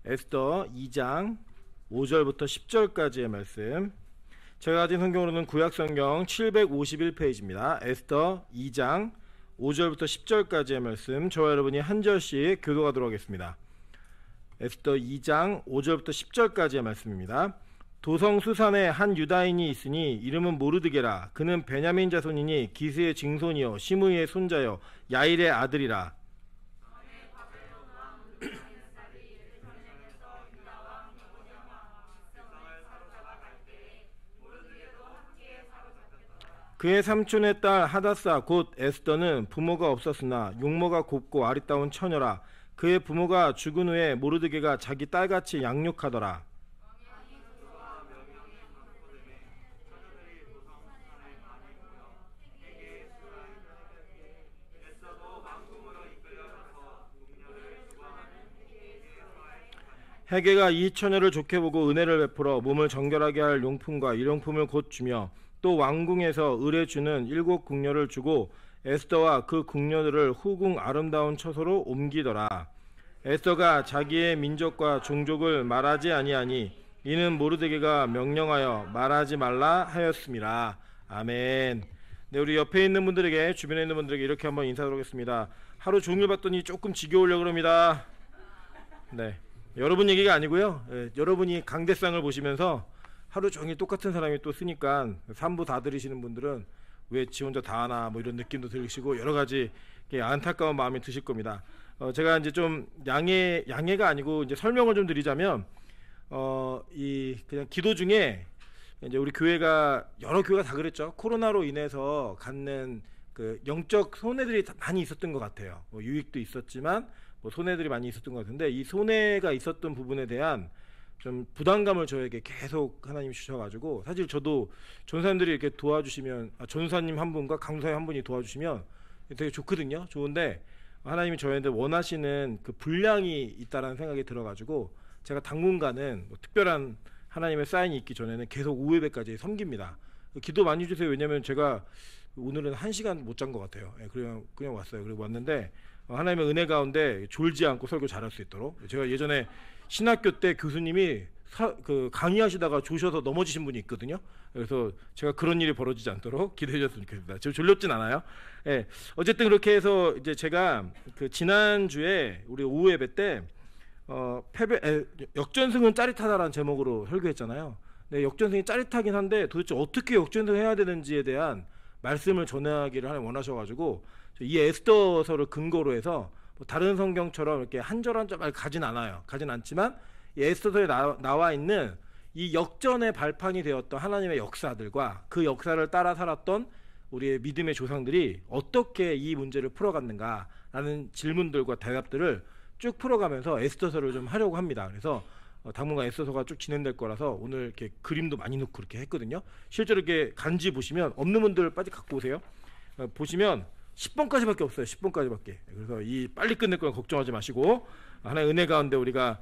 에스더 2장 5절부터 10절까지의 말씀. 제가 가진 성경으로는 구약성경 751페이지입니다. 에스더 2장 5절부터 10절까지의 말씀, 저와 여러분이 한 절씩 교도하도록 하겠습니다. 에스더 2장 5절부터 10절까지의 말씀입니다. 도성 수산에 한 유다인이 있으니 이름은 모르드게라. 그는 베냐민 자손이니 기스의 증손이요 시므이의 손자요 야일의 아들이라. 그의 삼촌의 딸 하다사 곧 에스더는 부모가 없었으나 용모가 곱고 아리따운 처녀라. 그의 부모가 죽은 후에 모르드게가 자기 딸같이 양육하더라. 헤게가 이 처녀를 좋게 보고 은혜를 베풀어 몸을 정결하게 할 용품과 일용품을 곧 주며 또 왕궁에서 을에 주는 7 궁녀를 주고 에스더와 그 궁녀들을 후궁 아름다운 처소로 옮기더라. 에스더가 자기의 민족과 종족을 말하지 아니하니 이는 모르드게가 명령하여 말하지 말라 하였습니다. 아멘. 네, 우리 옆에 있는 분들에게, 주변에 있는 분들에게 이렇게 한번 인사드리도록 하겠습니다. 하루 종일 봤더니 조금 지겨우려고 합니다. 네, 여러분 얘기가 아니고요. 여러분이 강대상을 보시면서 하루 종일 똑같은 사람이 또 쓰니까 3부 다 들으시는 분들은 왜 지 혼자 다 하나 뭐 이런 느낌도 들으시고 여러 가지 안타까운 마음이 드실 겁니다. 제가 이제 좀 양해가 아니고 이제 설명을 좀 드리자면 그냥 기도 중에 이제 우리 교회가 여러 교회가 다 그랬죠. 코로나로 인해서 갖는 그 영적 손해들이 많이 있었던 것 같아요. 유익도 있었지만 손해들이 많이 있었던 것 같은데, 이 손해가 있었던 부분에 대한 좀 부담감을 저에게 계속 하나님이 주셔가지고, 사실 저도 전사님들이 이렇게 도와주시면, 전사님 한 분과 강사님 한 분이 도와주시면 되게 좋거든요. 좋은데 하나님이 저희한테 원하시는 그 분량이 있다라는 생각이 들어가지고 제가 당분간은 특별한 하나님의 사인이 있기 전에는 계속 오후예배까지 섬깁니다. 기도 많이 주세요. 왜냐면 제가 오늘은 1시간 못 잔 것 같아요. 그냥 왔어요. 그리고 왔는데 하나님의 은혜 가운데 졸지 않고 설교 잘할 수 있도록, 제가 예전에 신학교 때 교수님이 강의하시다가 조셔서 넘어지신 분이 있거든요. 그래서 제가 그런 일이 벌어지지 않도록 기도해 주셨으면 좋겠습니다. 지금 졸렸진 않아요. 예. 어쨌든 그렇게 해서 이제 제가 그 지난주에 우리 오후 예배 때 역전승은 짜릿하다라는 제목으로 설교했잖아요. 네, 역전승이 짜릿하긴 한데 도대체 어떻게 역전승해야 되는지에 대한 말씀을 전하기를 하나님 원하셔가지고 이 에스더서를 근거로 해서 다른 성경처럼 이렇게 한 절 한 절 가진 않아요. 가진 않지만 이 에스더서에 나와 있는 이 역전의 발판이 되었던 하나님의 역사들과 그 역사를 따라 살았던 우리의 믿음의 조상들이 어떻게 이 문제를 풀어갔는가라는 질문들과 대답들을 쭉 풀어가면서 에스더서를 좀 하려고 합니다. 그래서 당분간 에스더서가 쭉 진행될 거라서 오늘 이렇게 그림도 많이 넣고 그렇게 했거든요. 실제로 이렇게 간지 보시면, 없는 분들 빨리 갖고 오세요. 보시면 10번까지밖에 없어요. 10번까지밖에. 그래서 이 빨리 끝낼 거는 걱정하지 마시고, 하나의 은혜 가운데 우리가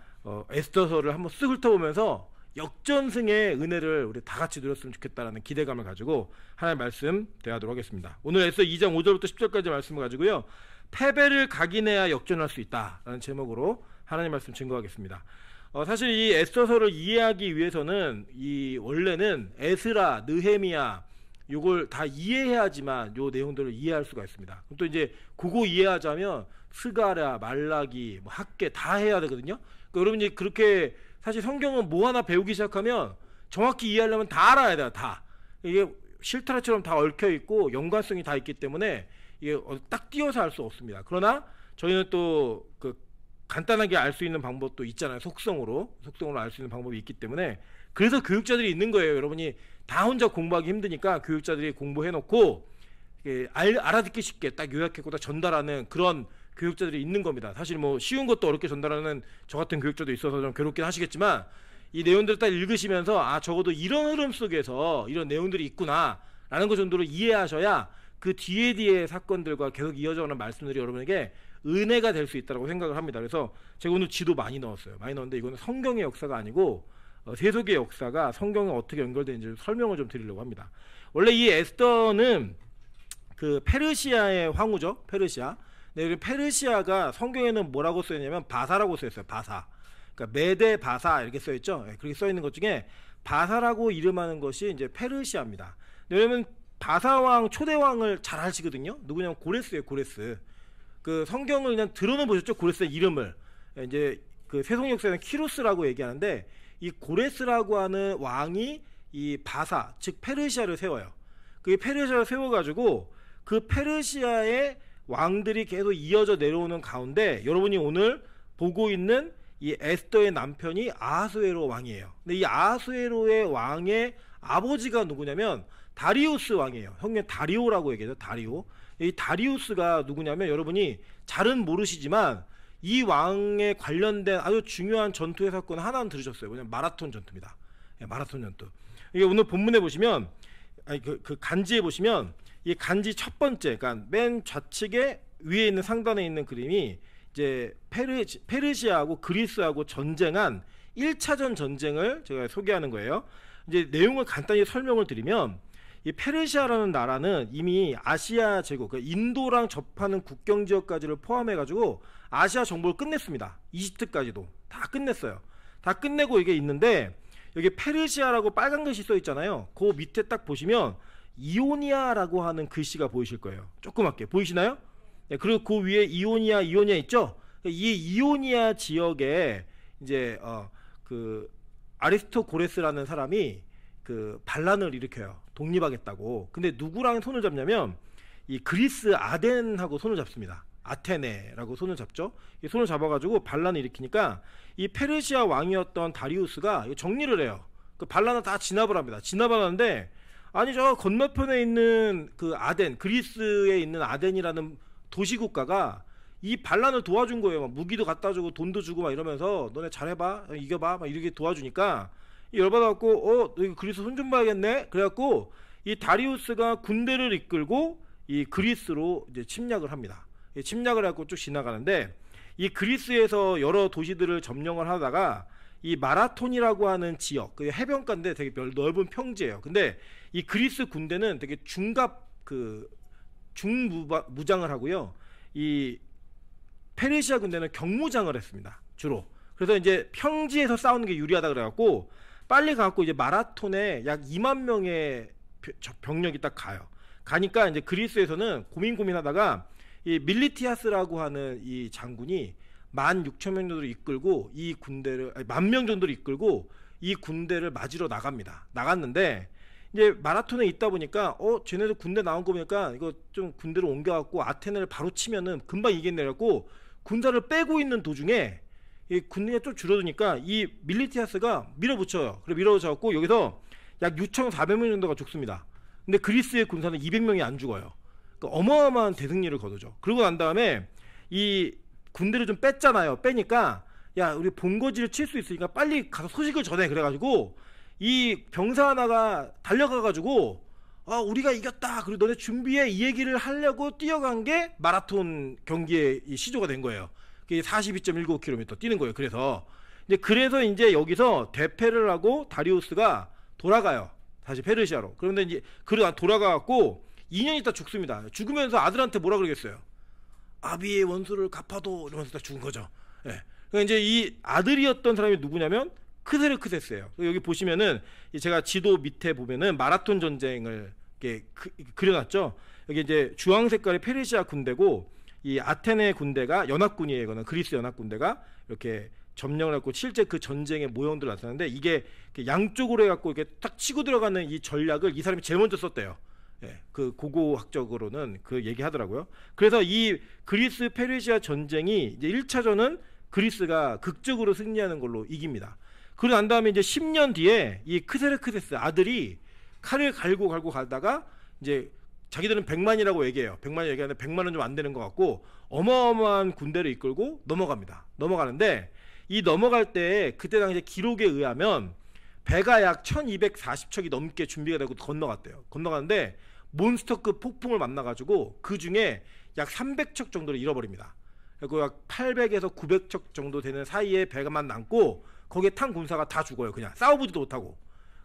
에스더서를 한번 쓱 훑어보면서 역전승의 은혜를 우리 다 같이 누렸으면 좋겠다라는 기대감을 가지고 하나의 말씀 대하도록 하겠습니다. 오늘 에스더 2장 5절부터 10절까지 말씀을 가지고요, 패배를 각인해야 역전할 수 있다라는 제목으로 하나님 말씀 증거하겠습니다. 사실 이 에스더서를 이해하기 위해서는 원래는 에스라, 느헤미야 요걸 다 이해해야지만 요 내용들을 이해할 수가 있습니다. 그럼 또 이제 그거 이해하자면 스가랴, 말라기, 학개 다 해야 되거든요. 그러니까 여러분 이제 그렇게 사실 성경은 뭐 하나 배우기 시작하면 정확히 이해하려면 다 알아야 돼요. 다. 이게 실타래처럼 다 얽혀 있고 연관성이 다 있기 때문에 이게 딱 띄어서 알 수 없습니다. 그러나 저희는 또 간단하게 알 수 있는 방법도 있잖아요. 속성으로 알 수 있는 방법이 있기 때문에, 그래서 교육자들이 있는 거예요. 여러분이 다 혼자 공부하기 힘드니까 교육자들이 공부해놓고 알아듣기 쉽게 딱 요약해서 전달하는 그런 교육자들이 있는 겁니다. 사실 뭐 쉬운 것도 어렵게 전달하는 저 같은 교육자도 있어서 좀 괴롭긴 하시겠지만, 이 내용들을 딱 읽으시면서 적어도 이런 흐름 속에서 이런 내용들이 있구나 라는 것 정도로 이해하셔야 그 뒤에 사건들과 계속 이어져가는 말씀들이 여러분에게 은혜가 될 수 있다고 생각을 합니다. 그래서 제가 오늘 지도 많이 넣었어요. 많이 넣었는데 이거는 성경의 역사가 아니고 세속의 역사가 성경에 어떻게 연결되는지 설명을 좀 드리려고 합니다. 원래 이 에스더는 그 페르시아의 황후죠. 페르시아. 네, 페르시아가 성경에는 뭐라고 쓰였냐면 바사라고 쓰였어요. 바사. 그러니까 메데 바사 이렇게 써 있죠. 예, 그렇게 써 있는 것 중에 바사라고 이름하는 것이 이제 페르시아입니다. 왜냐면 바사왕 초대왕을 잘 아시거든요. 누구냐면 고레스예요. 고레스. 그 성경을 그냥 들어는 보셨죠. 고레스의 이름을. 예, 이제 그 세속역사에는 키루스라고 얘기하는데 이 고레스라고 하는 왕이 이 바사 즉 페르시아를 세워요. 그 페르시아를 세워가지고 그 페르시아의 왕들이 계속 이어져 내려오는 가운데 여러분이 오늘 보고 있는 이 에스더의 남편이 아하수에로 왕이에요. 근데 이 아하수에로의 왕의 아버지가 누구냐면 다리우스 왕이에요. 형님 다리오라고 얘기해요. 다리오. 이 다리우스가 누구냐면 여러분이 잘은 모르시지만 이 왕에 관련된 아주 중요한 전투의 사건 하나는 들으셨어요. 뭐냐면 마라톤 전투입니다. 예, 마라톤 전투. 이게 오늘 본문에 보시면 아니 그 간지에 보시면 이 간지 첫 번째, 그러니까 맨 좌측에 위에 있는 상단에 있는 그림이 이제 페르시아하고 그리스하고 전쟁한 1차전 전쟁을 제가 소개하는 거예요. 이제 내용을 간단히 설명을 드리면 이 페르시아라는 나라는 이미 아시아 제국, 그러니까 인도랑 접하는 국경 지역까지를 포함해 가지고 아시아 정복을 끝냈습니다. 이집트까지도 다 끝냈어요. 다 끝내고 이게 있는데 여기 페르시아라고 빨간 글씨 써 있잖아요. 그 밑에 딱 보시면 이오니아라고 하는 글씨가 보이실 거예요. 조그맣게 보이시나요? 네, 그리고 그 위에 이오니아 있죠? 이 이오니아 지역에 이제 그 아리스토고레스라는 사람이 그 반란을 일으켜요. 독립하겠다고. 근데 누구랑 손을 잡냐면 이 그리스 아덴하고 손을 잡습니다. 아테네라고 손을 잡죠. 이 손을 잡아가지고 반란을 일으키니까 이 페르시아 왕이었던 다리우스가 정리를 해요. 그 반란을 다 진압을 합니다. 진압을 하는데 아니 저 건너편에 있는 그 아덴, 그리스에 있는 아덴이라는 도시국가가 이 반란을 도와준 거예요. 막 무기도 갖다 주고 돈도 주고 막 이러면서 너네 잘해봐, 이겨봐, 막 이렇게 도와주니까 열받아갖고 너 그리스 손 좀 봐야겠네. 그래갖고 이 다리우스가 군대를 이끌고 이 그리스로 이제 침략을 합니다. 침략을 해갖고 쭉 지나가는데 이 그리스에서 여러 도시들을 점령을 하다가 이 마라톤이라고 하는 지역, 그 해변가인데 되게 넓은 평지예요. 근데 이 그리스 군대는 되게 중무장을 하고요. 이 페르시아 군대는 경무장을 했습니다. 주로. 그래서 이제 평지에서 싸우는 게 유리하다 그래갖고 빨리 가갖고 이제 마라톤에 약 2만 명의 병력이 딱 가요. 가니까 이제 그리스에서는 고민하다가 이 밀리티아스라고 하는 이 장군이 16,000명 정도를 이끌고 이 군대를 10,000명 정도를 이끌고 이 군대를 맞으러 나갑니다. 나갔는데 이제 마라톤에 있다 보니까 쟤네들 군대 나온 거 보니까 이거 좀 군대를 옮겨갖고 아테네를 바로 치면은 금방 이겠네라고 군사를 빼고 있는 도중에 이 군대가 좀 줄어드니까 이 밀리티아스가 밀어붙여요. 그래 밀어붙여갖고 여기서 약 6,400명 정도가 죽습니다. 근데 그리스의 군사는 200명이 안 죽어요. 그러니까 어마어마한 대승리를 거두죠. 그러고 난 다음에 이 군대를 좀 뺐잖아요. 빼니까 야 우리 본거지를 칠 수 있으니까 빨리 가서 소식을 전해. 그래가지고 이 병사 하나가 달려가가지고 우리가 이겼다. 그리고 너네 준비해. 이 얘기를 하려고 뛰어간 게 마라톤 경기의 시조가 된 거예요. 42.19km 뛰는 거예요. 그래서 이제 여기서 대패를 하고 다리우스가 돌아가요. 다시 페르시아로. 그런데 이제 돌아가갖고 2년 있다 죽습니다. 죽으면서 아들한테 뭐라 그러겠어요? 아비의 원수를 갚아도 이러면서 딱 죽은 거죠. 예. 그러니까 이제 이 아들이었던 사람이 누구냐면 크세르크세스예요. 여기 보시면은 제가 지도 밑에 보면은 마라톤 전쟁을 이렇게 그려놨죠. 여기 이제 주황 색깔의 페르시아 군대고 이 아테네 군대가 연합군이에요. 이거는 그리스 연합군대가 이렇게 점령을 했고 실제 그 전쟁의 모형들을 나타났는데 이게 양쪽으로 해갖고 이렇게 딱 치고 들어가는 이 전략을 이 사람이 제일 먼저 썼대요. 예, 그 고고학적으로는 그 얘기하더라고요. 그래서 이 그리스 페르시아 전쟁이 이제 1차전은 그리스가 극적으로 승리하는 걸로 이깁니다. 그러고 난 다음에 이제 10년 뒤에 이 크세르크세스 아들이 칼을 갈고 가다가 이제 자기들은 100만이라고 얘기해요. 100만 얘기하는데 100만은 좀 안 되는 것 같고 어마어마한 군대를 이끌고 넘어갑니다. 넘어가는데 이 넘어갈 때 그때 당시 기록에 의하면 배가 약 1240척이 넘게 준비가 되고 건너갔대요. 건너가는데 몬스터급 폭풍을 만나가지고 그 중에 약 300척 정도를 잃어버립니다. 그리고 약 800에서 900척 정도 되는 사이에 배가만 남고 거기에 탄 군사가 다 죽어요. 그냥 싸워보지도 못하고.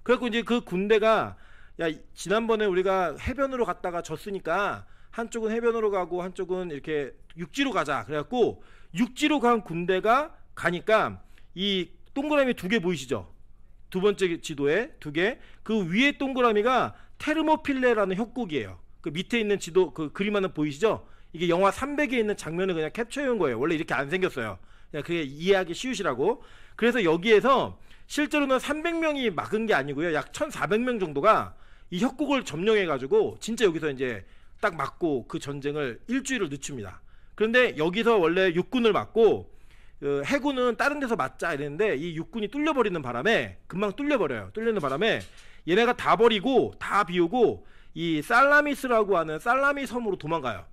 그래갖고 이제 그 군대가 야 지난번에 우리가 해변으로 갔다가 졌으니까 한쪽은 해변으로 가고 한쪽은 이렇게 육지로 가자. 그래갖고 육지로 간 군대가 가니까 이 동그라미 2개 보이시죠? 두 번째 지도에 2개. 그 위에 동그라미가 테르모필레라는 협곡이에요. 그 밑에 있는 지도 그 그림 하나 보이시죠? 이게 영화 300에 있는 장면을 그냥 캡처해 온 거예요. 원래 이렇게 안 생겼어요. 그냥 그게 이해하기 쉬우시라고. 그래서 여기에서 실제로는 300명이 막은 게 아니고요. 약 1,400명 정도가 이 협곡을 점령해 가지고 진짜 여기서 이제 딱 막고 그 전쟁을 일주일을 늦춥니다. 그런데 여기서 원래 육군을 막고 해군은 다른 데서 맞자 이랬는데 이 육군이 뚫려버리는 바람에 금방 뚫려버려요. 뚫리는 바람에 얘네가 다 버리고 다 비우고 이 살라미스라고 하는 살라미 섬으로 도망가요.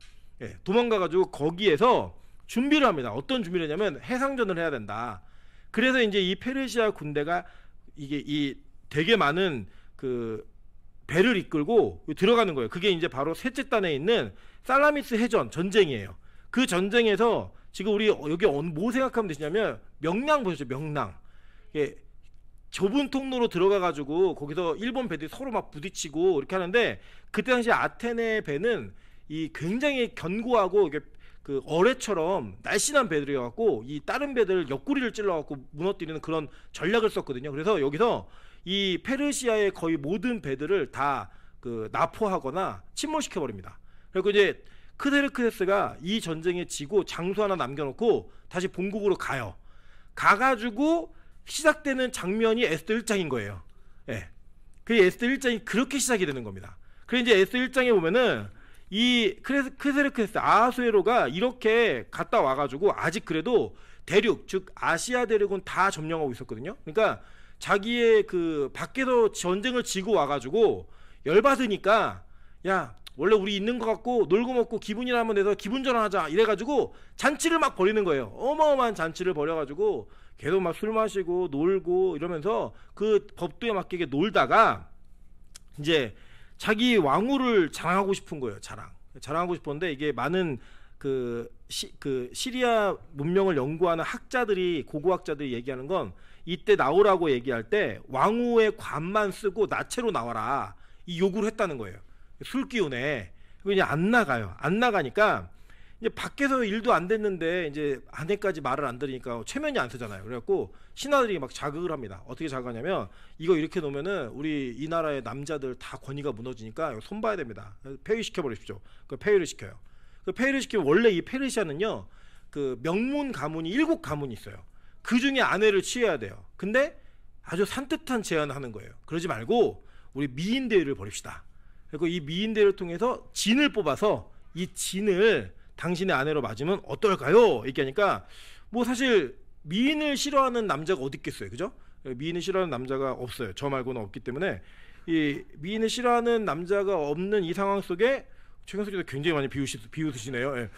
예, 도망가가지고 거기에서 준비를 합니다. 어떤 준비를 하냐면 해상전을 해야 된다. 그래서 이제 이 페르시아 군대가 이게 이 되게 많은 그 배를 이끌고 들어가는 거예요. 그게 이제 바로 셋째 단에 있는 살라미스 해전 전쟁이에요. 그 전쟁에서 지금 우리 여기 뭐 생각하면 되시냐면 명량 보셨죠? 명량. 예, 좁은 통로로 들어가가지고 거기서 일본 배들이 서로 막 부딪히고 이렇게 하는데 그때 당시 아테네 배는 이 굉장히 견고하고 이게 그 어뢰처럼 날씬한 배들이어갖고 이 다른 배들 옆구리를 찔러갖고 무너뜨리는 그런 전략을 썼거든요. 그래서 여기서 이 페르시아의 거의 모든 배들을 다 그 납포하거나 침몰시켜 버립니다. 그리고 이제 크세르크세스가 이 전쟁에 지고 장수 하나 남겨놓고 다시 본국으로 가요. 가가지고 시작되는 장면이 에스더 1장인 거예요. 예. 그 에스더 1장이 그렇게 시작이 되는 겁니다. 그래서 이제 에스더 1장에 보면은 이 크세르크세스 아하수에로가 이렇게 갔다 와가지고 아직 그래도 대륙 즉 아시아 대륙은 다 점령하고 있었거든요. 그러니까 자기의 그 밖에서 전쟁을 지고 와가지고 열받으니까 야 원래 우리 있는 것 같고 놀고 먹고 기분이나 한번 내서 기분 전환하자 이래가지고 잔치를 막 벌이는 거예요. 어마어마한 잔치를 벌여가지고 계속 막 술 마시고 놀고 이러면서 그 법도에 맡기게 놀다가 이제 자기 왕후를 자랑하고 싶은 거예요. 자랑하고 싶었는데 이게 많은 그 시리아 문명을 연구하는 학자들이 고고학자들이 얘기하는 건 이때 나오라고 얘기할 때 왕후의 관만 쓰고 나체로 나와라 이 요구를 했다는 거예요. 술 기운에 그냥 안 나가요. 안 나가니까 이제 밖에서 일도 안 됐는데 이제 아내까지 말을 안 들으니까 최면이 안 쓰잖아요. 그래갖고 신하들이 막 자극을 합니다. 어떻게 자극하냐면 이거 이렇게 놓으면은 우리 이 나라의 남자들 다 권위가 무너지니까 손봐야 됩니다. 폐위시켜 버리십시오. 그 폐위를 시켜요. 그 폐위를 시키면 원래 이 페르시아는요 그 명문 가문이 7가문이 있어요. 그 중에 아내를 취해야 돼요. 근데 아주 산뜻한 제안을 하는 거예요. 그러지 말고 우리 미인 대회를 벌입시다. 그리고 이 미인 대회를 통해서 진을 뽑아서 이 진을 당신의 아내로 맞으면 어떨까요? 얘기하니까 뭐 사실 미인을 싫어하는 남자가 어디 있겠어요, 그죠? 미인을 싫어하는 남자가 없어요. 저 말고는 없기 때문에 이 미인을 싫어하는 남자가 없는 이 상황 속에 최근석이도 굉장히 많이 비웃으시네요. 예.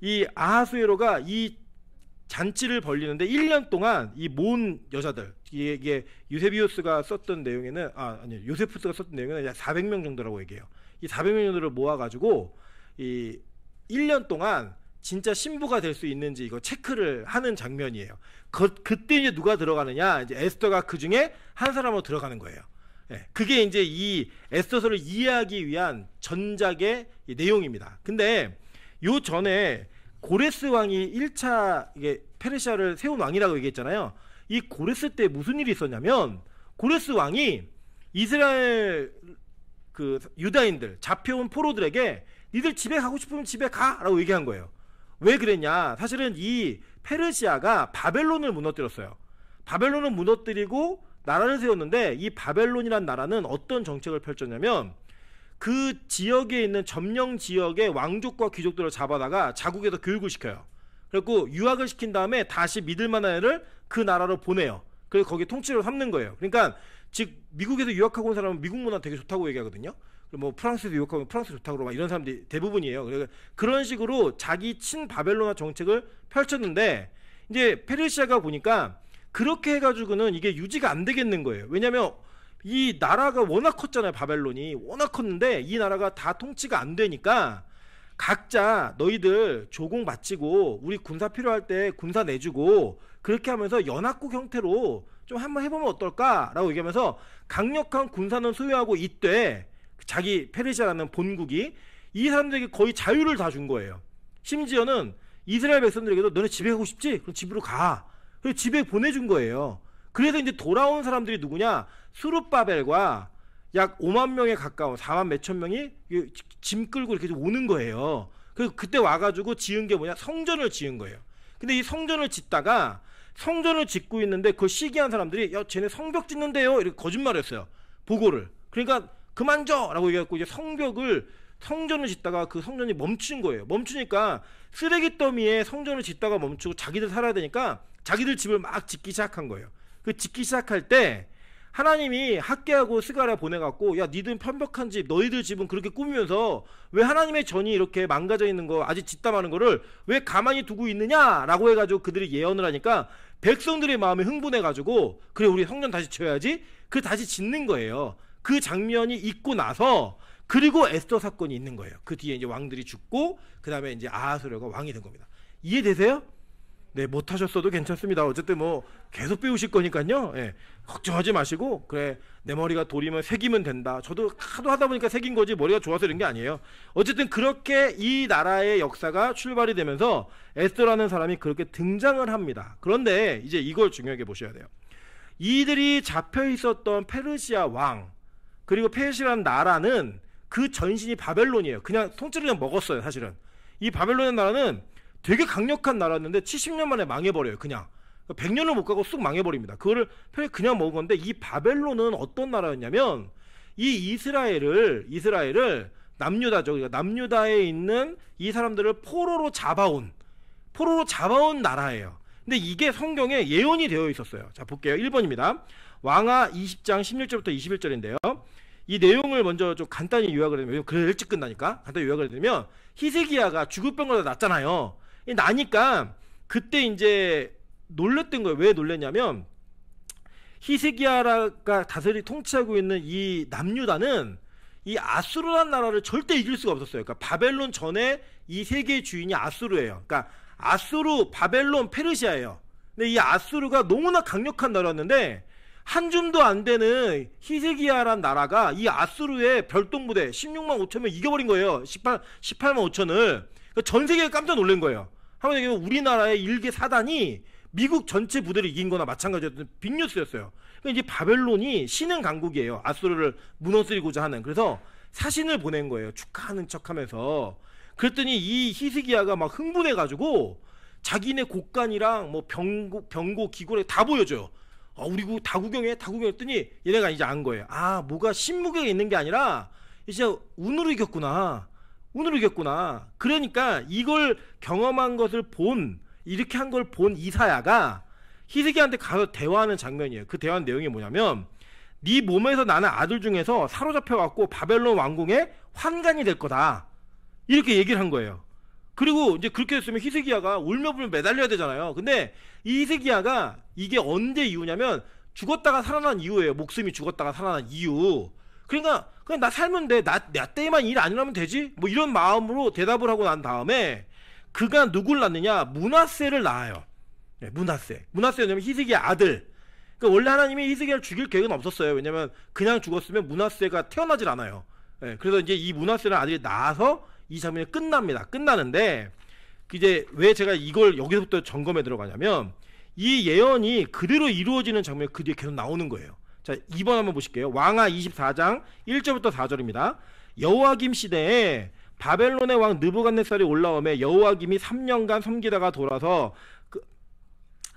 이 아하수에로가 이 잔치를 벌리는데 1년 동안 이 모은 여자들 이게 유세비우스가 썼던 내용에는 아니 요세푸스가 썼던 내용에는 400명 정도라고 얘기해요. 이 400명 정도를 모아가지고 이 1년 동안 진짜 신부가 될 수 있는지 이거 체크를 하는 장면이에요. 그때 이제 누가 들어가느냐? 이제 에스더가 그 중에 한 사람으로 들어가는 거예요. 예, 그게 이제 이 에스더서를 이해하기 위한 전작의 내용입니다. 근데 요 전에 고레스 왕이 1차 이게 페르시아를 세운 왕이라고 얘기했잖아요. 이 고레스 때 무슨 일이 있었냐면 고레스 왕이 이스라엘 그 유다인들 잡혀온 포로들에게 니들 집에 가고 싶으면 집에 가라고 얘기한 거예요. 왜 그랬냐? 사실은 이 페르시아가 바벨론을 무너뜨렸어요. 바벨론을 무너뜨리고 나라를 세웠는데 이 바벨론이란 나라는 어떤 정책을 펼쳤냐면 그 지역에 있는 점령 지역의 왕족과 귀족들을 잡아다가 자국에서 교육을 시켜요. 그리고 유학을 시킨 다음에 다시 믿을 만한 애를 그 나라로 보내요. 그래서 거기 통치를 삼는 거예요. 그러니까 즉 미국에서 유학하고 온 사람은 미국 문화 되게 좋다고 얘기하거든요. 뭐 프랑스에서 유학하면 프랑스 좋다고 그러고 막 이런 사람들이 대부분이에요. 그러니까 그런 식으로 자기 친 바벨론화 정책을 펼쳤는데 이제 페르시아가 보니까 그렇게 해가지고는 이게 유지가 안 되겠는 거예요. 왜냐하면 이 나라가 워낙 컸잖아요. 바벨론이 워낙 컸는데 이 나라가 다 통치가 안 되니까 각자 너희들 조공 바치고 우리 군사 필요할 때 군사 내주고 그렇게 하면서 연합국 형태로 좀 한번 해보면 어떨까라고 얘기하면서 강력한 군사는 소유하고 이때 자기 페르시아라는 본국이 이 사람들에게 거의 자유를 다 준 거예요. 심지어는 이스라엘 백성들에게도 너네 집에 가고 싶지? 그럼 집으로 가. 그래서 집에 보내준 거예요. 그래서 이제 돌아온 사람들이 누구냐? 수룹바벨과 약 5만 명에 가까운 4만 몇천 명이 짐 끌고 이렇게 오는 거예요. 그래서 그때 와가지고 지은 게 뭐냐? 성전을 지은 거예요. 근데 이 성전을 짓다가 성전을 짓고 있는데 그걸 시기한 사람들이 야 쟤네 성벽 짓는데요 이렇게 거짓말을 했어요. 보고를. 그러니까 그만 줘! 라고 얘기해갖고 이제 성전을 짓다가 그 성전이 멈춘 거예요. 멈추니까 쓰레기 더미에 성전을 짓다가 멈추고 자기들 살아야 되니까 자기들 집을 막 짓기 시작한 거예요. 그 짓기 시작할 때 하나님이 학개하고 스가랴 보내갖고 야 니들 편벽한 집 너희들 집은 그렇게 꾸미면서 왜 하나님의 전이 이렇게 망가져 있는 거 아직 짓다 마는 거를 왜 가만히 두고 있느냐라고 해가지고 그들이 예언을 하니까 백성들의 마음이 흥분해가지고 그래 우리 성전 다시 지어야지 그 다시 짓는 거예요. 그 장면이 있고 나서 그리고 에스더 사건이 있는 거예요. 그 뒤에 이제 왕들이 죽고 그 다음에 이제 아하스웨로가 왕이 된 겁니다. 이해되세요? 네, 못하셨어도 괜찮습니다. 어쨌든 뭐 계속 배우실 거니까요. 예, 걱정하지 마시고 그래 내 머리가 돌이면 새기면 된다. 저도 하도 하다 보니까 새긴 거지 머리가 좋아서 이런 게 아니에요. 어쨌든 그렇게 이 나라의 역사가 출발이 되면서 에스더라는 사람이 그렇게 등장을 합니다. 그런데 이제 이걸 중요하게 보셔야 돼요. 이들이 잡혀 있었던 페르시아 왕 그리고 페르시아라는 나라는 그 전신이 바벨론이에요. 그냥 통째로 그냥 먹었어요. 사실은 이 바벨론의 나라는 되게 강력한 나라였는데 70년 만에 망해버려요. 그냥 100년을 못 가고 쑥 망해버립니다. 그거를 그냥 먹은 건데 이 바벨론은 어떤 나라였냐면 이 이스라엘을 남유다죠. 그러니까 남유다에 있는 이 사람들을 포로로 잡아온 나라예요. 근데 이게 성경에 예언이 되어 있었어요. 자 볼게요. 1번입니다. 왕하 20장 16절부터 21절인데요. 이 내용을 먼저 좀 간단히 요약을 해드리면 그래 일찍 끝나니까 간단히 요약을 해드리면 히스기야가 죽을 병거다 났잖아요. 나니까 그때 이제 놀랬던 거예요. 왜 놀랬냐면 히스기야가 다스리 통치하고 있는 이 남유다는 이 아수르라는 나라를 절대 이길 수가 없었어요. 그러니까 바벨론 전에 이 세계의 주인이 아수르예요. 그러니까 아수르, 바벨론, 페르시아예요. 근데 이 아수르가 너무나 강력한 나라였는데 한 줌도 안 되는 히스기야라는 나라가 이 아수르의 별동부대 16만 5천 명 이겨버린 거예요. 18만 5천을. 그러니까 전 세계가 깜짝 놀란 거예요. 한번 얘기하면 우리나라의 일개 사단이 미국 전체 부대를 이긴 거나 마찬가지였던 빅뉴스였어요. 그러니까 이제 바벨론이 신흥 강국이에요. 아수르를 무너뜨리고자 하는. 그래서 사신을 보낸 거예요. 축하하는 척하면서. 그랬더니 이 히스기야가 막 흥분해가지고 자기네 곡간이랑 뭐 병고 기고를 다 보여줘요. 우리 다 구경했더니 얘네가 이제 안 거예요. 아, 뭐가 신무게가 있는 게 아니라 이제 운으로 이겼구나. 그러니까 이걸 경험한 것을 이렇게 한 걸 본 이사야가 히스기야한테 가서 대화하는 장면이에요. 그 대화 내용이 뭐냐면 네 몸에서 나는 아들 중에서 사로잡혀갖고 바벨론 왕궁의 환관이 될 거다. 이렇게 얘기를 한 거예요. 그리고 이제 그렇게 됐으면 히스기야가 울며불며 매달려야 되잖아요. 근데 이 히스기야가 이게 언제 이유냐면 죽었다가 살아난 이유예요. 목숨이 죽었다가 살아난 이유. 그러니까 그냥 나 살면 돼. 나 때에만 일 안 일하면 되지. 뭐 이런 마음으로 대답을 하고 난 다음에 그가 누굴 낳느냐? 므낫세를 낳아요. 네, 므낫세는 히스기야 아들. 그러니까 원래 하나님이 히스기야를 죽일 계획은 없었어요. 왜냐면 그냥 죽었으면 므낫세가 태어나질 않아요. 네, 그래서 이제 이 므낫세라는 아들이 나와서 이 장면이 끝납니다. 끝나는데 이제 왜 제가 이걸 여기서부터 점검에 들어가냐면 이 예언이 그대로 이루어지는 장면이 그 뒤에 계속 나오는 거예요. 자, 2번 한번 보실게요. 왕하 24장 1절부터 4절입니다. 여호와김 시대에 바벨론의 왕 느부갓네살이 올라오매 여호와김이 3년간 섬기다가 돌아서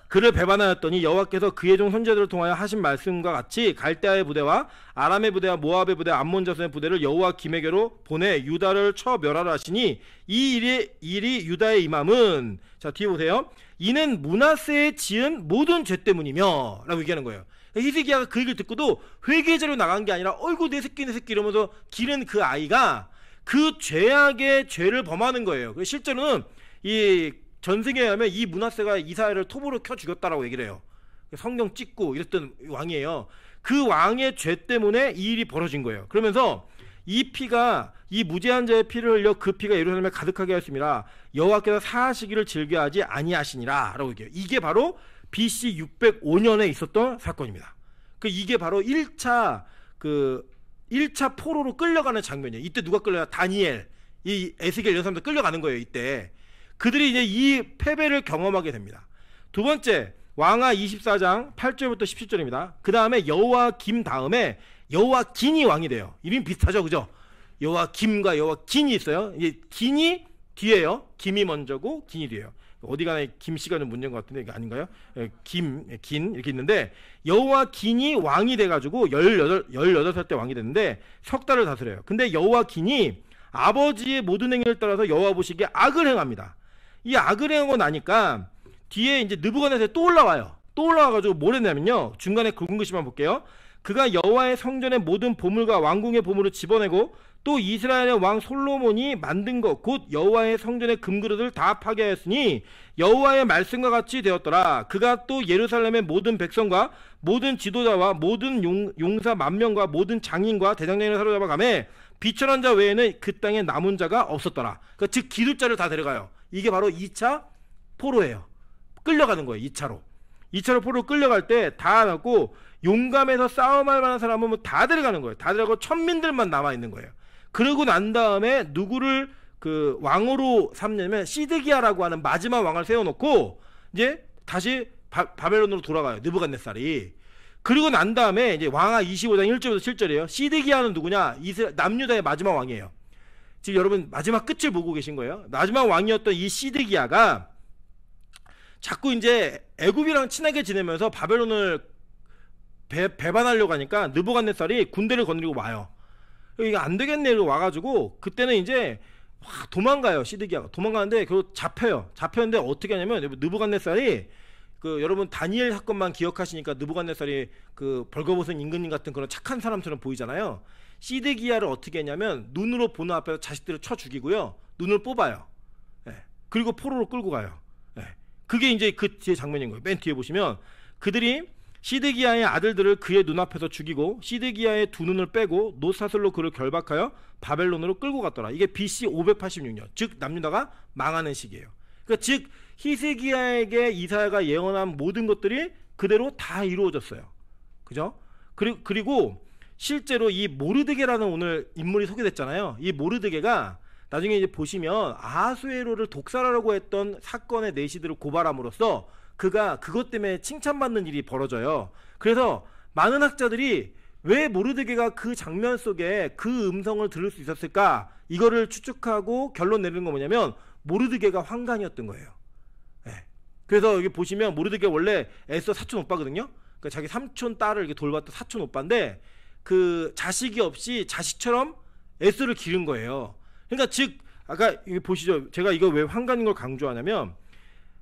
그를 배반하였더니 여호와께서 그의 종 선지자들을 통하여 하신 말씀과 같이 갈대아의 부대와 아람의 부대와 모압의 부대 암몬 자손의 부대를 여호와 김에게로 보내 유다를 쳐 멸하라 하시니 이 일이 유다에 임함은 자 뒤에 보세요. 이는 므낫세에 지은 모든 죄 때문이며 라고 얘기하는 거예요. 히스기야가 그 얘기를 듣고도 회개자로 나간 게 아니라 어이구 내 새끼 이러면서 기른 그 아이가 그 죄악의 죄를 범하는 거예요. 실제로는 이 전승에 의하면 이 므낫세가 이사야를 톱으로 켜 죽였다라고 얘기를 해요. 성경 찍고 이랬던 왕이에요. 그 왕의 죄 때문에 이 일이 벌어진 거예요. 그러면서 이 피가 이 무죄한 자의 피를 흘려 그 피가 예루살렘에 가득하게 하였습니다. 여호와께서 사하시기를 즐겨하지 아니하시니라 라고 얘기해요. 이게 바로 BC 605년에 있었던 사건입니다. 이게 바로 1차 포로로 끌려가는 장면이에요. 이때 누가 끌려가? 다니엘, 이 에스겔 이런 사람들 끌려가는 거예요. 이때 그들이 이제 이 패배를 경험하게 됩니다. 두 번째, 왕하 24장 8절부터 17절입니다. 그 다음에 여호와김 다음에 여호와긴이 왕이 돼요. 이름이 비슷하죠, 그죠? 여호와김과 여호와긴이 있어요. 이게 긴이 뒤에요. 김이 먼저고 긴이 뒤에요. 어디 가나 김씨가 좀 문제인 것 같은데 이게 아닌가요? 긴 이렇게 있는데 여호와긴이 왕이 돼가지고 18살 때 왕이 됐는데 석 달을 다스려요. 근데 여호와긴이 아버지의 모든 행위를 따라서 여호와 보시기에 악을 행합니다. 이 악을 행하고 나니까 뒤에 이제 느부갓네살이 또 올라와요. 또 올라와가지고 뭘 했냐면요, 중간에 굵은 글씨만 볼게요. 그가 여호와의 성전의 모든 보물과 왕궁의 보물을 집어내고 또 이스라엘의 왕 솔로몬이 만든 것 곧 여호와의 성전의 금그릇을 다 파괴하였으니 여호와의 말씀과 같이 되었더라. 그가 또 예루살렘의 모든 백성과 모든 지도자와 모든 용사 만명과 모든 장인과 대장장이를 사로잡아 가매 비천한 자 외에는 그 땅에 남은 자가 없었더라. 그러니까 즉 기술자를 다 데려가요. 이게 바로 2차 포로예요. 끌려가는 거예요. 2차로 포로로 끌려갈 때 다 갖고 용감해서 싸움할 만한 사람은 다 데려가는 거예요. 다 데려가고 천민들만 남아있는 거예요. 그러고 난 다음에 누구를 그 왕으로 삼냐면 시드기야라고 하는 마지막 왕을 세워놓고 이제 다시 바벨론으로 돌아가요. 느부갓네살이. 그리고 난 다음에 이제 왕하 25장 1절부터 7절이에요. 시드기야는 누구냐? 남유다의 마지막 왕이에요. 지금 여러분 마지막 끝을 보고 계신 거예요. 마지막 왕이었던 이 시드기야가 자꾸 이제 애굽이랑 친하게 지내면서 바벨론을 배반하려고 하니까 느부갓네살이 군대를 거느리고 와요. 이게 안 되겠네 이러고 와가지고 그때는 이제 도망가요. 시드기야가 도망가는데 그거 잡혀요. 잡혔는데 어떻게 하냐면 느부갓네살이 그 여러분 다니엘 사건만 기억하시니까 느부갓네살이 그 벌거벗은 임금님 같은 그런 착한 사람처럼 보이잖아요. 시드기야를 어떻게 했냐면 눈으로 보는 앞에서 자식들을 쳐 죽이고요. 눈을 뽑아요. 네. 그리고 포로로 끌고 가요. 네. 그게 이제 그 뒤에 장면인 거예요. 맨 뒤에 보시면 그들이 시드기야의 아들들을 그의 눈앞에서 죽이고 시드기야의 두 눈을 빼고 놋사슬로 그를 결박하여 바벨론으로 끌고 갔더라. 이게 BC 586년, 즉 남유다가 망하는 시기예요. 그러니까 즉 히스기야에게 이사야가 예언한 모든 것들이 그대로 다 이루어졌어요. 그죠? 그리고 실제로 이 모르드게라는 오늘 인물이 소개됐잖아요. 이 모르드게가 나중에 이제 보시면 아하수에로를 독살하려고 했던 사건의 내시들을 고발함으로써 그가 그것 때문에 칭찬받는 일이 벌어져요. 그래서 많은 학자들이 왜 모르드게가 그 장면 속에 그 음성을 들을 수 있었을까? 이거를 추측하고 결론 내리는 건 뭐냐면 모르드게가 환관이었던 거예요. 네. 그래서 여기 보시면 모르드게 원래 에스더 사촌 오빠거든요. 그러니까 자기 삼촌 딸을 이렇게 돌봤던 사촌 오빠인데 그 자식이 없이 자식처럼 에스더를 기른 거예요. 그러니까 즉 아까 여기 보시죠. 제가 이거 왜 환관인 걸 강조하냐면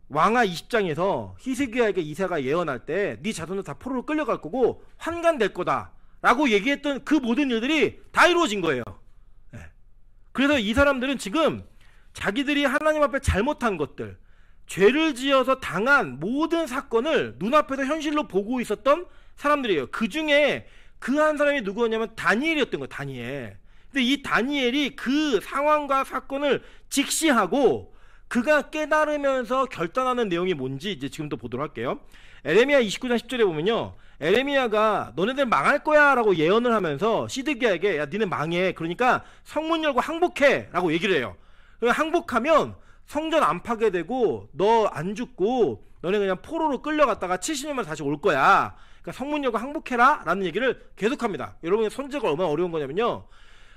왕하 20장에서 히스기야에게 이사가 예언할 때 네 자손들 다 포로로 끌려갈 거고 환관될 거다 라고 얘기했던 그 모든 일들이 다 이루어진 거예요. 네. 그래서 이 사람들은 지금 자기들이 하나님 앞에 잘못한 것들, 죄를 지어서 당한 모든 사건을 눈앞에서 현실로 보고 있었던 사람들이에요. 그 중에 그 한 사람이 누구였냐면 다니엘이었던 거예요. 다니엘. 근데 이 다니엘이 그 상황과 사건을 직시하고 그가 깨달으면서 결단하는 내용이 뭔지 이제 지금부터 보도록 할게요. 에레미야 29장 10절에 보면요, 에레미야가 너네들 망할 거야 라고 예언을 하면서 시드기야에게 야 니네 망해, 그러니까 성문 열고 항복해 라고 얘기를 해요. 항복하면 성전 안 파괴되고 너 안 죽고 너네 그냥 포로로 끌려갔다가 70년만 다시 올 거야. 그러니까 성문 열고 항복해라 라는 얘기를 계속합니다. 여러분의 선제가 얼마나 어려운 거냐면요,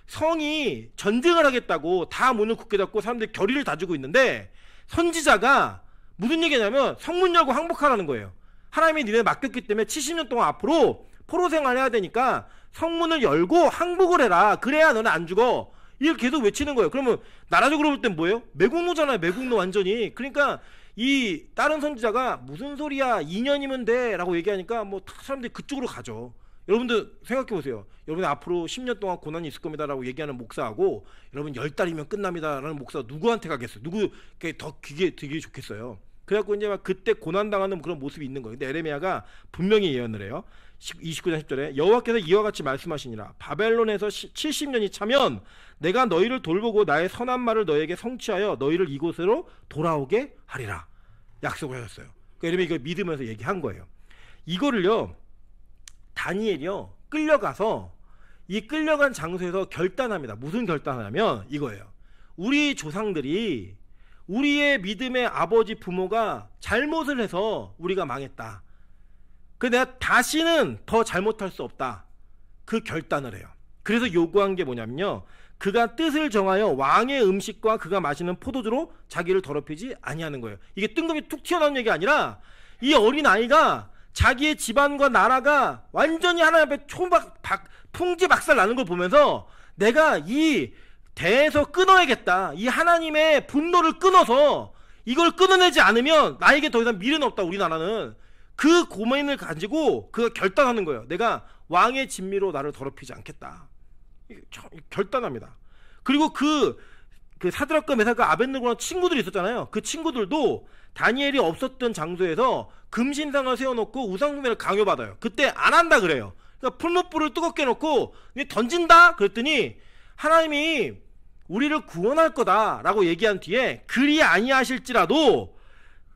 성이 전쟁을 하겠다고 다 문을 굳게 닫고 사람들이 결의를 다지고 있는데 선지자가 무슨 얘기냐면 성문 열고 항복하라는 거예요. 하나님이 니네 맡겼기 때문에 70년 동안 앞으로 포로 생활해야 되니까 성문을 열고 항복을 해라. 그래야 너는 안 죽어. 이걸 계속 외치는 거예요. 그러면 나라적으로 볼 땐 뭐예요? 매국노잖아요. 매국노 완전히. 그러니까 이 다른 선지자가 무슨 소리야 2년이면 돼 라고 얘기하니까 뭐 다 사람들이 그쪽으로 가죠. 여러분들 생각해 보세요. 여러분 앞으로 10년 동안 고난이 있을 겁니다 라고 얘기하는 목사하고 여러분 10달이면 끝납니다 라는 목사가 누구한테 가겠어요? 누구 더 되게 좋겠어요? 그래갖고 이제 막 그때 고난당하는 그런 모습이 있는 거예요. 근데 에레미야가 분명히 예언을 해요. 29장 10절에 여호와께서 이와 같이 말씀하시니라. 바벨론에서 70년이 차면 내가 너희를 돌보고 나의 선한 말을 너희에게 성취하여 너희를 이곳으로 돌아오게 하리라. 약속을 하셨어요. 그러니까 에레미야 이거 믿으면서 얘기한 거예요. 이거를요, 다니엘이요 끌려가서 이 끌려간 장소에서 결단합니다. 무슨 결단을 하냐면 이거예요. 우리 조상들이 우리의 믿음의 아버지 부모가 잘못을 해서 우리가 망했다. 내가 다시는 더 잘못할 수 없다. 그 결단을 해요. 그래서 요구한 게 뭐냐면요, 그가 뜻을 정하여 왕의 음식과 그가 마시는 포도주로 자기를 더럽히지 아니하는 거예요. 이게 뜬금이 툭 튀어나온 얘기 아니라 이 어린 아이가 자기의 집안과 나라가 완전히 하나님 앞에 풍지박살 나는 걸 보면서 내가 이 대에서 끊어야겠다. 이 하나님의 분노를 끊어서 이걸 끊어내지 않으면 나에게 더 이상 미래는 없다. 우리나라는 그 고민을 가지고 그가 결단하는 거예요. 내가 왕의 진미로 나를 더럽히지 않겠다. 결단합니다. 그리고 그 사드락과 메삭과 아벳느고라는 친구들이 있었잖아요. 그 친구들도 다니엘이 없었던 장소에서 금신상을 세워놓고 우상숭배를 강요받아요. 그때 안 한다 그래요. 그러니까 풀무불을 뜨겁게 놓고 던진다 그랬더니 하나님이 우리를 구원할 거다라고 얘기한 뒤에 그리 아니하실지라도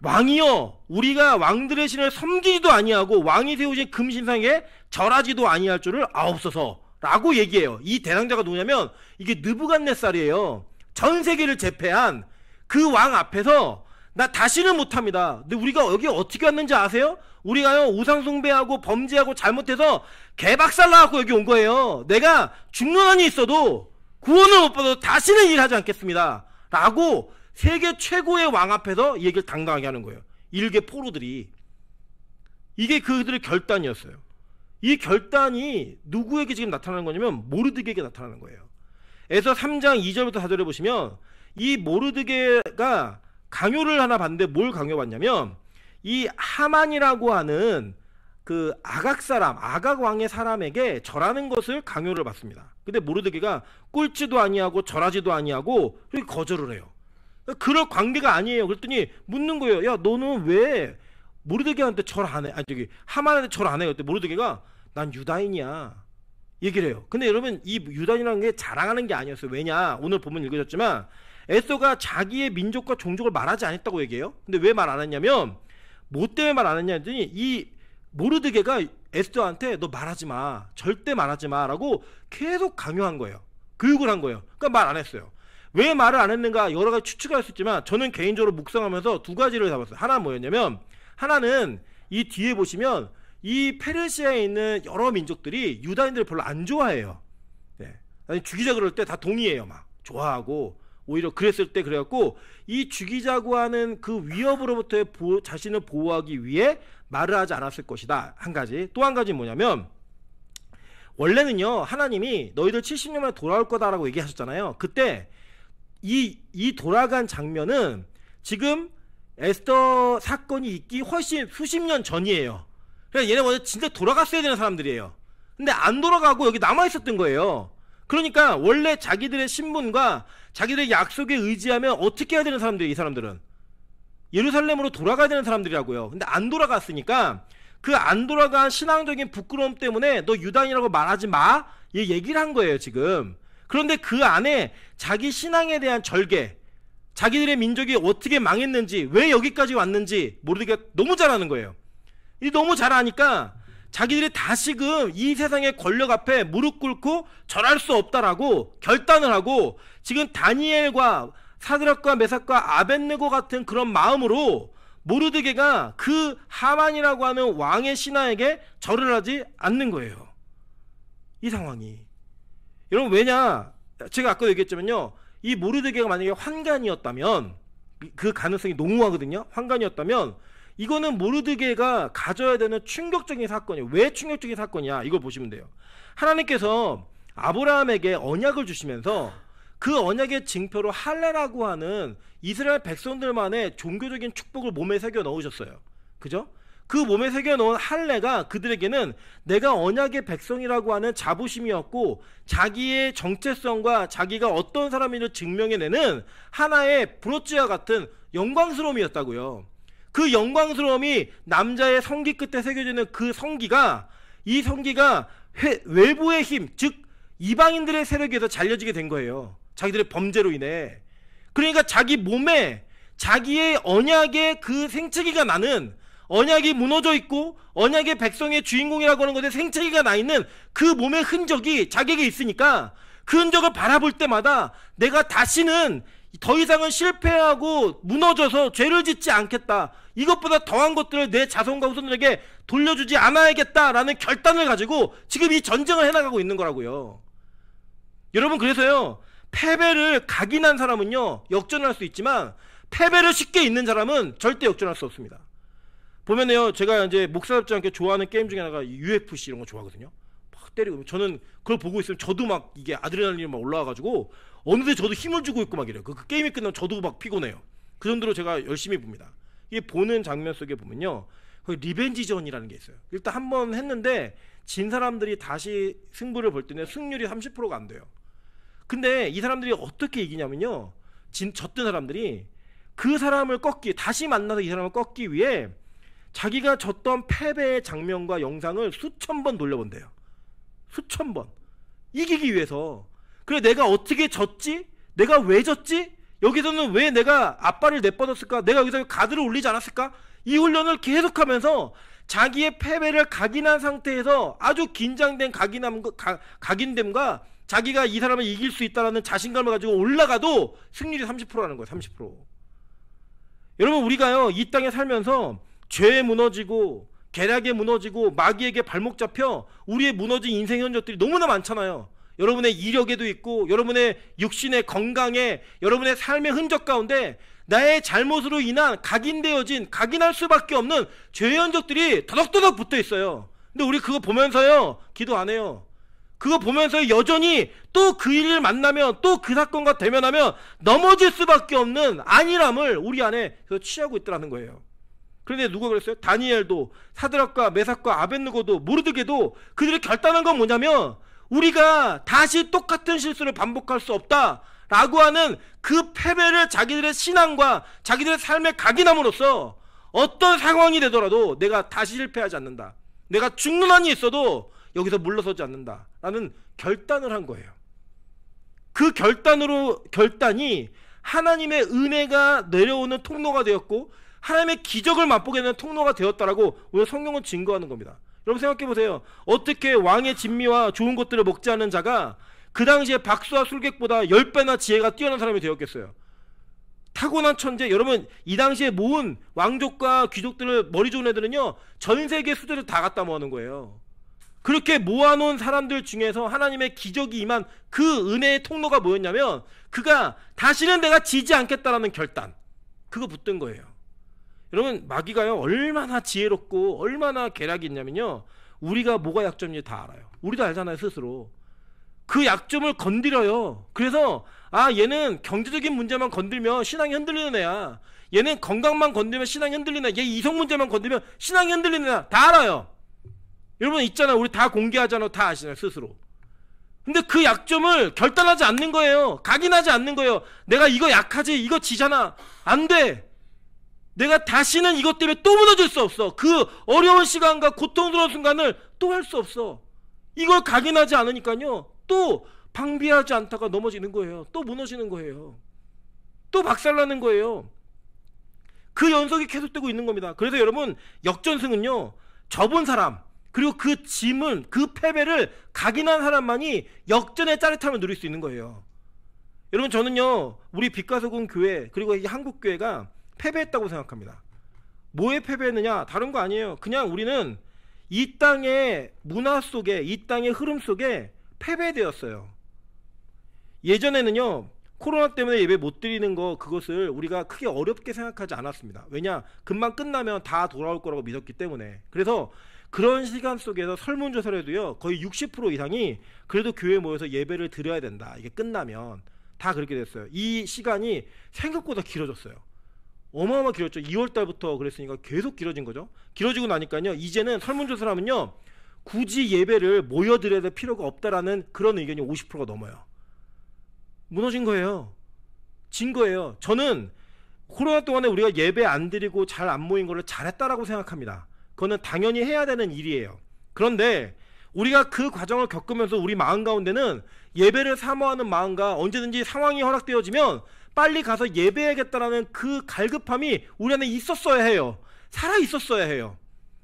왕이여 우리가 왕들의 신을 섬기지도 아니하고 왕이 세우신 금신상에 절하지도 아니할 줄을 아옵소서 라고 얘기해요. 이 대상자가 누구냐면 이게 느부갓네살이에요. 전 세계를 제패한 그 왕 앞에서 나 다시는 못합니다. 근데 우리가 여기 어떻게 왔는지 아세요? 우리가요 우상숭배하고 범죄하고 잘못해서 개박살 나갖고 여기 온 거예요. 내가 죽는 한이 있어도 구원을 못 받아도 다시는 일하지 않겠습니다 라고 세계 최고의 왕 앞에서 이 얘기를 당당하게 하는 거예요. 일개 포로들이. 이게 그들의 결단이었어요. 이 결단이 누구에게 지금 나타나는 거냐면 모르드게에게 나타나는 거예요. 에서 3장 2절부터 4절에 보시면 이 모르드게가 강요를 하나 받는데 뭘 강요받냐면 이 하만이라고 하는 그 아각 왕의 사람에게 절하는 것을 강요를 받습니다. 근데 모르드게가 꿀지도 아니하고 절하지도 아니하고 거절을 해요. 그럴 관계가 아니에요. 그랬더니 묻는 거예요. 야 너는 왜 모르드게한테 절 안 해? 하만한테 절 안 해요. 그때 모르드게가 난 유다인이야 얘기를 해요. 근데 여러분 이 유다인이라는 게 자랑하는 게 아니었어요. 왜냐? 오늘 본문 읽으셨지만 에스더가 자기의 민족과 종족을 말하지 않았다고 얘기해요. 근데 왜 말 안 했냐면 뭐 때문에 말 안 했냐 했더니 이 모르드게가 에스더한테 너 말하지 마. 절대 말하지 마 라고 계속 강요한 거예요. 교육을 한 거예요. 그러니까 말 안 했어요. 왜 말을 안 했는가 여러 가지 추측할 수 있지만 저는 개인적으로 묵상하면서 두 가지를 잡았어요. 하나는 뭐였냐면 하나는 이 뒤에 보시면 이 페르시아에 있는 여러 민족들이 유다인들을 별로 안 좋아해요. 네. 죽이자 그럴 때 다 동의해요. 막 좋아하고 오히려 그랬을 때 그래갖고 이 죽이자고 하는 그 위협으로부터 자신을 보호하기 위해 말을 하지 않았을 것이다. 한 가지. 또 한 가지 뭐냐면 원래는요 하나님이 너희들 70년 만에 돌아올 거다라고 얘기하셨잖아요. 그때 이 돌아간 장면은 지금 에스더 사건이 있기 훨씬 수십 년 전이에요. 그러니까 얘네 먼저 진짜 돌아갔어야 되는 사람들이에요. 근데 안 돌아가고 여기 남아있었던 거예요. 그러니까 원래 자기들의 신분과 자기들의 약속에 의지하면 어떻게 해야 되는 사람들이 이 사람들은 예루살렘으로 돌아가야 되는 사람들이라고요. 근데 안 돌아갔으니까 그 안 돌아간 신앙적인 부끄러움 때문에 너 유다인이라고 말하지 마 얘 얘기를 한 거예요 지금. 그런데 그 안에 자기 신앙에 대한 절개, 자기들의 민족이 어떻게 망했는지 왜 여기까지 왔는지 모르게 너무 잘 아는 거예요. 이 너무 잘 아니까 자기들이 다시금 이 세상의 권력 앞에 무릎 꿇고 절할 수 없다라고 결단을 하고 지금 다니엘과 사드락과 메삭과 아벳느고 같은 그런 마음으로 모르드게가 그 하만이라고 하는 왕의 신하에게 절을 하지 않는 거예요. 이 상황이. 여러분 왜냐? 제가 아까 얘기했지만요. 이 모르드게가 만약에 환관이었다면 그 가능성이 농후하거든요. 환관이었다면 이거는 모르드게가 가져야 되는 충격적인 사건이에요. 왜 충격적인 사건이야? 이걸 보시면 돼요. 하나님께서 아브라함에게 언약을 주시면서 그 언약의 징표로 할례라고 하는 이스라엘 백성들만의 종교적인 축복을 몸에 새겨 넣으셨어요. 그죠? 그 몸에 새겨 넣은 할례가 그들에게는 내가 언약의 백성이라고 하는 자부심이었고 자기의 정체성과 자기가 어떤 사람인지를 증명해내는 하나의 브로치와 같은 영광스러움이었다고요. 그 영광스러움이 남자의 성기 끝에 새겨지는 그 성기가 이 성기가 외부의 힘, 즉 이방인들의 세력에 의해서 잘려지게 된 거예요. 자기들의 범죄로 인해. 그러니까 자기 몸에 자기의 언약의 그 생채기가 나는 언약이 무너져 있고 언약의 백성의 주인공이라고 하는 것에 생채기가 나 있는 그 몸의 흔적이 자기에게 있으니까 그 흔적을 바라볼 때마다 내가 다시는 더 이상은 실패하고 무너져서 죄를 짓지 않겠다. 이것보다 더한 것들을 내 자손과 후손들에게 돌려주지 않아야겠다라는 결단을 가지고 지금 이 전쟁을 해나가고 있는 거라고요. 여러분, 그래서요, 패배를 각인한 사람은요 역전할 수 있지만 패배를 쉽게 잊는 사람은 절대 역전할 수 없습니다. 보면요, 제가 이제 목사답지 않게 좋아하는 게임 중에 하나가 UFC 이런 거 좋아하거든요. 막 때리고, 저는 그걸 보고 있으면 저도 막 이게 아드레날린이 막 올라와가지고 어느새 저도 힘을 주고 있고 막 이래요. 그 게임이 끝나면 저도 막 피곤해요. 그 정도로 제가 열심히 봅니다. 이게 보는 장면 속에 보면요, 리벤지전이라는 게 있어요. 일단 한 번 했는데 진 사람들이 다시 승부를 볼 때는 승률이 30%가 안 돼요. 근데 이 사람들이 어떻게 이기냐면요, 졌던 사람들이 그 사람을 다시 만나서 이 사람을 꺾기 위해 자기가 졌던 패배의 장면과 영상을 수천 번 돌려본대요. 수천 번. 이기기 위해서. 그래, 내가 어떻게 졌지? 내가 왜 졌지? 여기서는 왜 내가 앞발을 내뻗었을까? 내가 여기서 가드를 올리지 않았을까? 이 훈련을 계속하면서 자기의 패배를 각인한 상태에서 아주 긴장된 각인됨과 자기가 이 사람을 이길 수 있다는 자신감을 가지고 올라가도 승률이 30%라는 거예요. 30%. 여러분, 우리가요 이 땅에 살면서 죄에 무너지고 계략에 무너지고 마귀에게 발목 잡혀 우리의 무너진 인생 현적들이 너무나 많잖아요. 여러분의 이력에도 있고 여러분의 육신의 건강에 여러분의 삶의 흔적 가운데 나의 잘못으로 인한 각인할 수밖에 없는 죄의 흔적들이 더덕더덕 붙어 있어요. 근데 우리 그거 보면서요 기도 안 해요. 그거 보면서 여전히 또 그 일을 만나면 또 그 사건과 대면하면 넘어질 수밖에 없는 안일함을 우리 안에 취하고 있더라는 거예요. 그런데 누가 그랬어요? 다니엘도, 사드락과 메삭과 아벳느고도, 모르드게도 그들이 결단한 건 뭐냐면 우리가 다시 똑같은 실수를 반복할 수 없다라고 하는 그 패배를 자기들의 신앙과 자기들의 삶에 각인함으로써 어떤 상황이 되더라도 내가 다시 실패하지 않는다. 내가 죽는 한이 있어도 여기서 물러서지 않는다라는 결단을 한 거예요. 그 결단이 하나님의 은혜가 내려오는 통로가 되었고 하나님의 기적을 맛보게 되는 통로가 되었다라고 오늘 성경은 증거하는 겁니다. 여러분 생각해 보세요. 어떻게 왕의 진미와 좋은 것들을 먹지 않은 자가 그 당시에 박수와 술객보다 10배나 지혜가 뛰어난 사람이 되었겠어요? 타고난 천재. 여러분, 이 당시에 모은 왕족과 귀족들을 머리 좋은 애들은요 전 세계 수들을 다 갖다 모아놓은 거예요. 그렇게 모아놓은 사람들 중에서 하나님의 기적이 임한 그 은혜의 통로가 뭐였냐면 그가 다시는 내가 지지 않겠다라는 결단, 그거 붙든 거예요. 여러분, 마귀가요 얼마나 지혜롭고 얼마나 계략이 있냐면요, 우리가 뭐가 약점인지 다 알아요. 우리도 알잖아요 스스로. 그 약점을 건드려요. 그래서 얘는 경제적인 문제만 건들면 신앙이 흔들리는 애야, 얘는 건강만 건들면 신앙이 흔들리는 애야, 얘 이성 문제만 건들면 신앙이 흔들리는 애야, 다 알아요. 여러분 있잖아요, 우리 다 공개하잖아요. 다 아시잖아요 스스로. 근데 그 약점을 결단하지 않는 거예요. 각인하지 않는 거예요. 내가 이거 약하지, 이거 지잖아, 안 돼. 내가 다시는 이것 때문에 또 무너질 수 없어. 그 어려운 시간과 고통스러운 순간을 또 할 수 없어. 이걸 각인하지 않으니까요 또 방비하지 않다가 넘어지는 거예요. 또 무너지는 거예요. 또 박살나는 거예요. 그 연속이 계속되고 있는 겁니다. 그래서 여러분, 역전승은요 접은 사람, 그리고 그 짐은, 그 패배를 각인한 사람만이 역전의 짜릿함을 누릴 수 있는 거예요. 여러분, 저는요 우리 빛과소금 교회 그리고 이 한국교회가 패배했다고 생각합니다. 뭐에 패배했느냐? 다른 거 아니에요. 그냥 우리는 이 땅의 문화 속에, 이 땅의 흐름 속에 패배되었어요. 예전에는요 코로나 때문에 예배 못 드리는 그것을 우리가 크게 어렵게 생각하지 않았습니다. 왜냐? 금방 끝나면 다 돌아올 거라고 믿었기 때문에. 그래서 그런 시간 속에서 설문조사를 해도요 거의 60% 이상이 그래도 교회에 모여서 예배를 드려야 된다, 이게 끝나면. 다 그렇게 됐어요. 이 시간이 생각보다 길어졌어요. 어마어마 길었죠. 2월달부터 그랬으니까 계속 길어진 거죠. 길어지고 나니까요 이제는 설문조사를 하면요 굳이 예배를 모여드려야 될 필요가 없다라는 그런 의견이 50%가 넘어요. 무너진 거예요. 진 거예요. 저는 코로나 동안에 우리가 예배 안 드리고 잘 안 모인 거를 잘했다라고 생각합니다. 그거는 당연히 해야 되는 일이에요. 그런데 우리가 그 과정을 겪으면서 우리 마음 가운데는 예배를 사모하는 마음과 언제든지 상황이 허락되어지면 빨리 가서 예배해야겠다라는 그 갈급함이 우리 안에 있었어야 해요. 살아 있었어야 해요.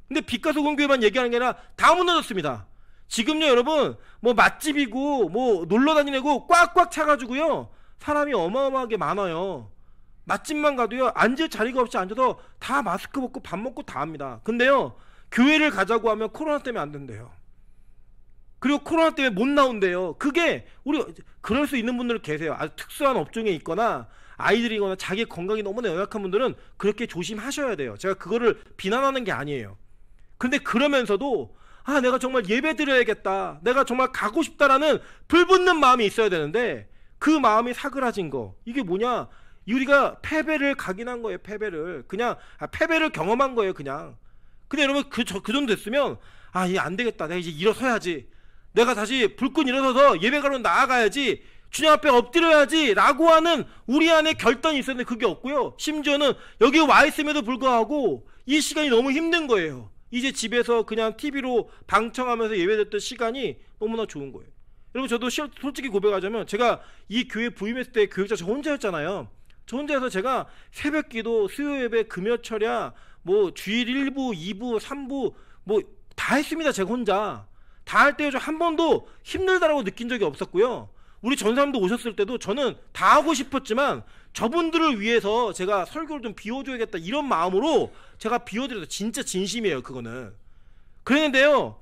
근데 빛과 소금 교회만 얘기하는 게 아니라 다 무너졌습니다. 지금요 여러분, 뭐 맛집이고 뭐 놀러 다니고 꽉꽉 차가지고요 사람이 어마어마하게 많아요. 맛집만 가도요, 앉을 자리가 없이 앉아서 다 마스크 벗고 밥 먹고 다 합니다. 근데요, 교회를 가자고 하면 코로나 때문에 안 된대요. 그리고 코로나 때문에 못 나온대요. 그게 우리 그럴 수 있는 분들 계세요. 아주 특수한 업종에 있거나 아이들이거나 자기 건강이 너무나 연약한 분들은 그렇게 조심하셔야 돼요. 제가 그거를 비난하는 게 아니에요. 근데 그러면서도 아, 내가 정말 예배 드려야겠다, 내가 정말 가고 싶다라는 불붙는 마음이 있어야 되는데, 그 마음이 사그라진 거, 이게 뭐냐, 우리가 패배를 각인한 거예요. 패배를 그냥 패배를 경험한 거예요. 그냥. 근데 여러분 그 정도 됐으면 아, 이게 안 되겠다, 내가 이제 일어서야지, 내가 다시 불끈 일어서서 예배가로 나아가야지, 주님 앞에 엎드려야지 라고 하는 우리 안에 결단이 있었는데 그게 없고요. 심지어는 여기 와 있음에도 불구하고 이 시간이 너무 힘든 거예요. 이제 집에서 그냥 TV로 방청하면서 예배드렸던 시간이 너무나 좋은 거예요. 여러분, 저도 솔직히 고백하자면 제가 이 교회 부임했을 때 교육자 저 혼자였잖아요. 저 혼자서 제가 새벽기도, 수요예배, 금요철야, 뭐 주일 1부, 2부, 3부 뭐 다 했습니다. 제가 혼자 다 할 때 한 번도 힘들다라고 느낀 적이 없었고요. 우리 전사님도 오셨을 때도 저는 다 하고 싶었지만 저분들을 위해서 제가 설교를 좀 비워줘야겠다 이런 마음으로 제가 비워드려서, 진짜 진심이에요. 그거는. 그랬는데요,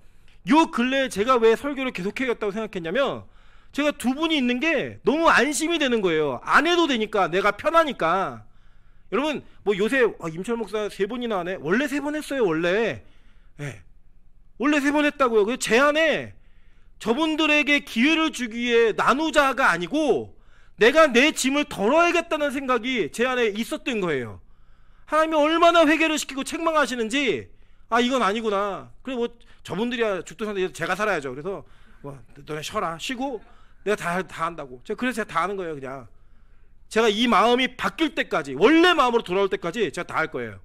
요 근래에 제가 왜 설교를 계속해야겠다고 생각했냐면, 제가 두 분이 있는 게 너무 안심이 되는 거예요. 안 해도 되니까, 내가 편하니까. 여러분, 뭐 요새 임철 목사 3번이나 하네. 원래 3번 했어요. 원래. 네. 원래 3번 했다고요. 그 제 안에 저분들에게 기회를 주기 위해 나누자가 아니고 내가 내 짐을 덜어야겠다는 생각이 제 안에 있었던 거예요. 하나님이 얼마나 회개를 시키고 책망하시는지, 아, 이건 아니구나. 그래, 뭐 저분들이야 죽도 사는데 제가 살아야죠. 그래서 뭐 너네 쉬어라, 쉬고 내가 다 한다고. 그래서 제가 다 하는 거예요. 그냥 제가 이 마음이 바뀔 때까지, 원래 마음으로 돌아올 때까지 제가 다 할 거예요.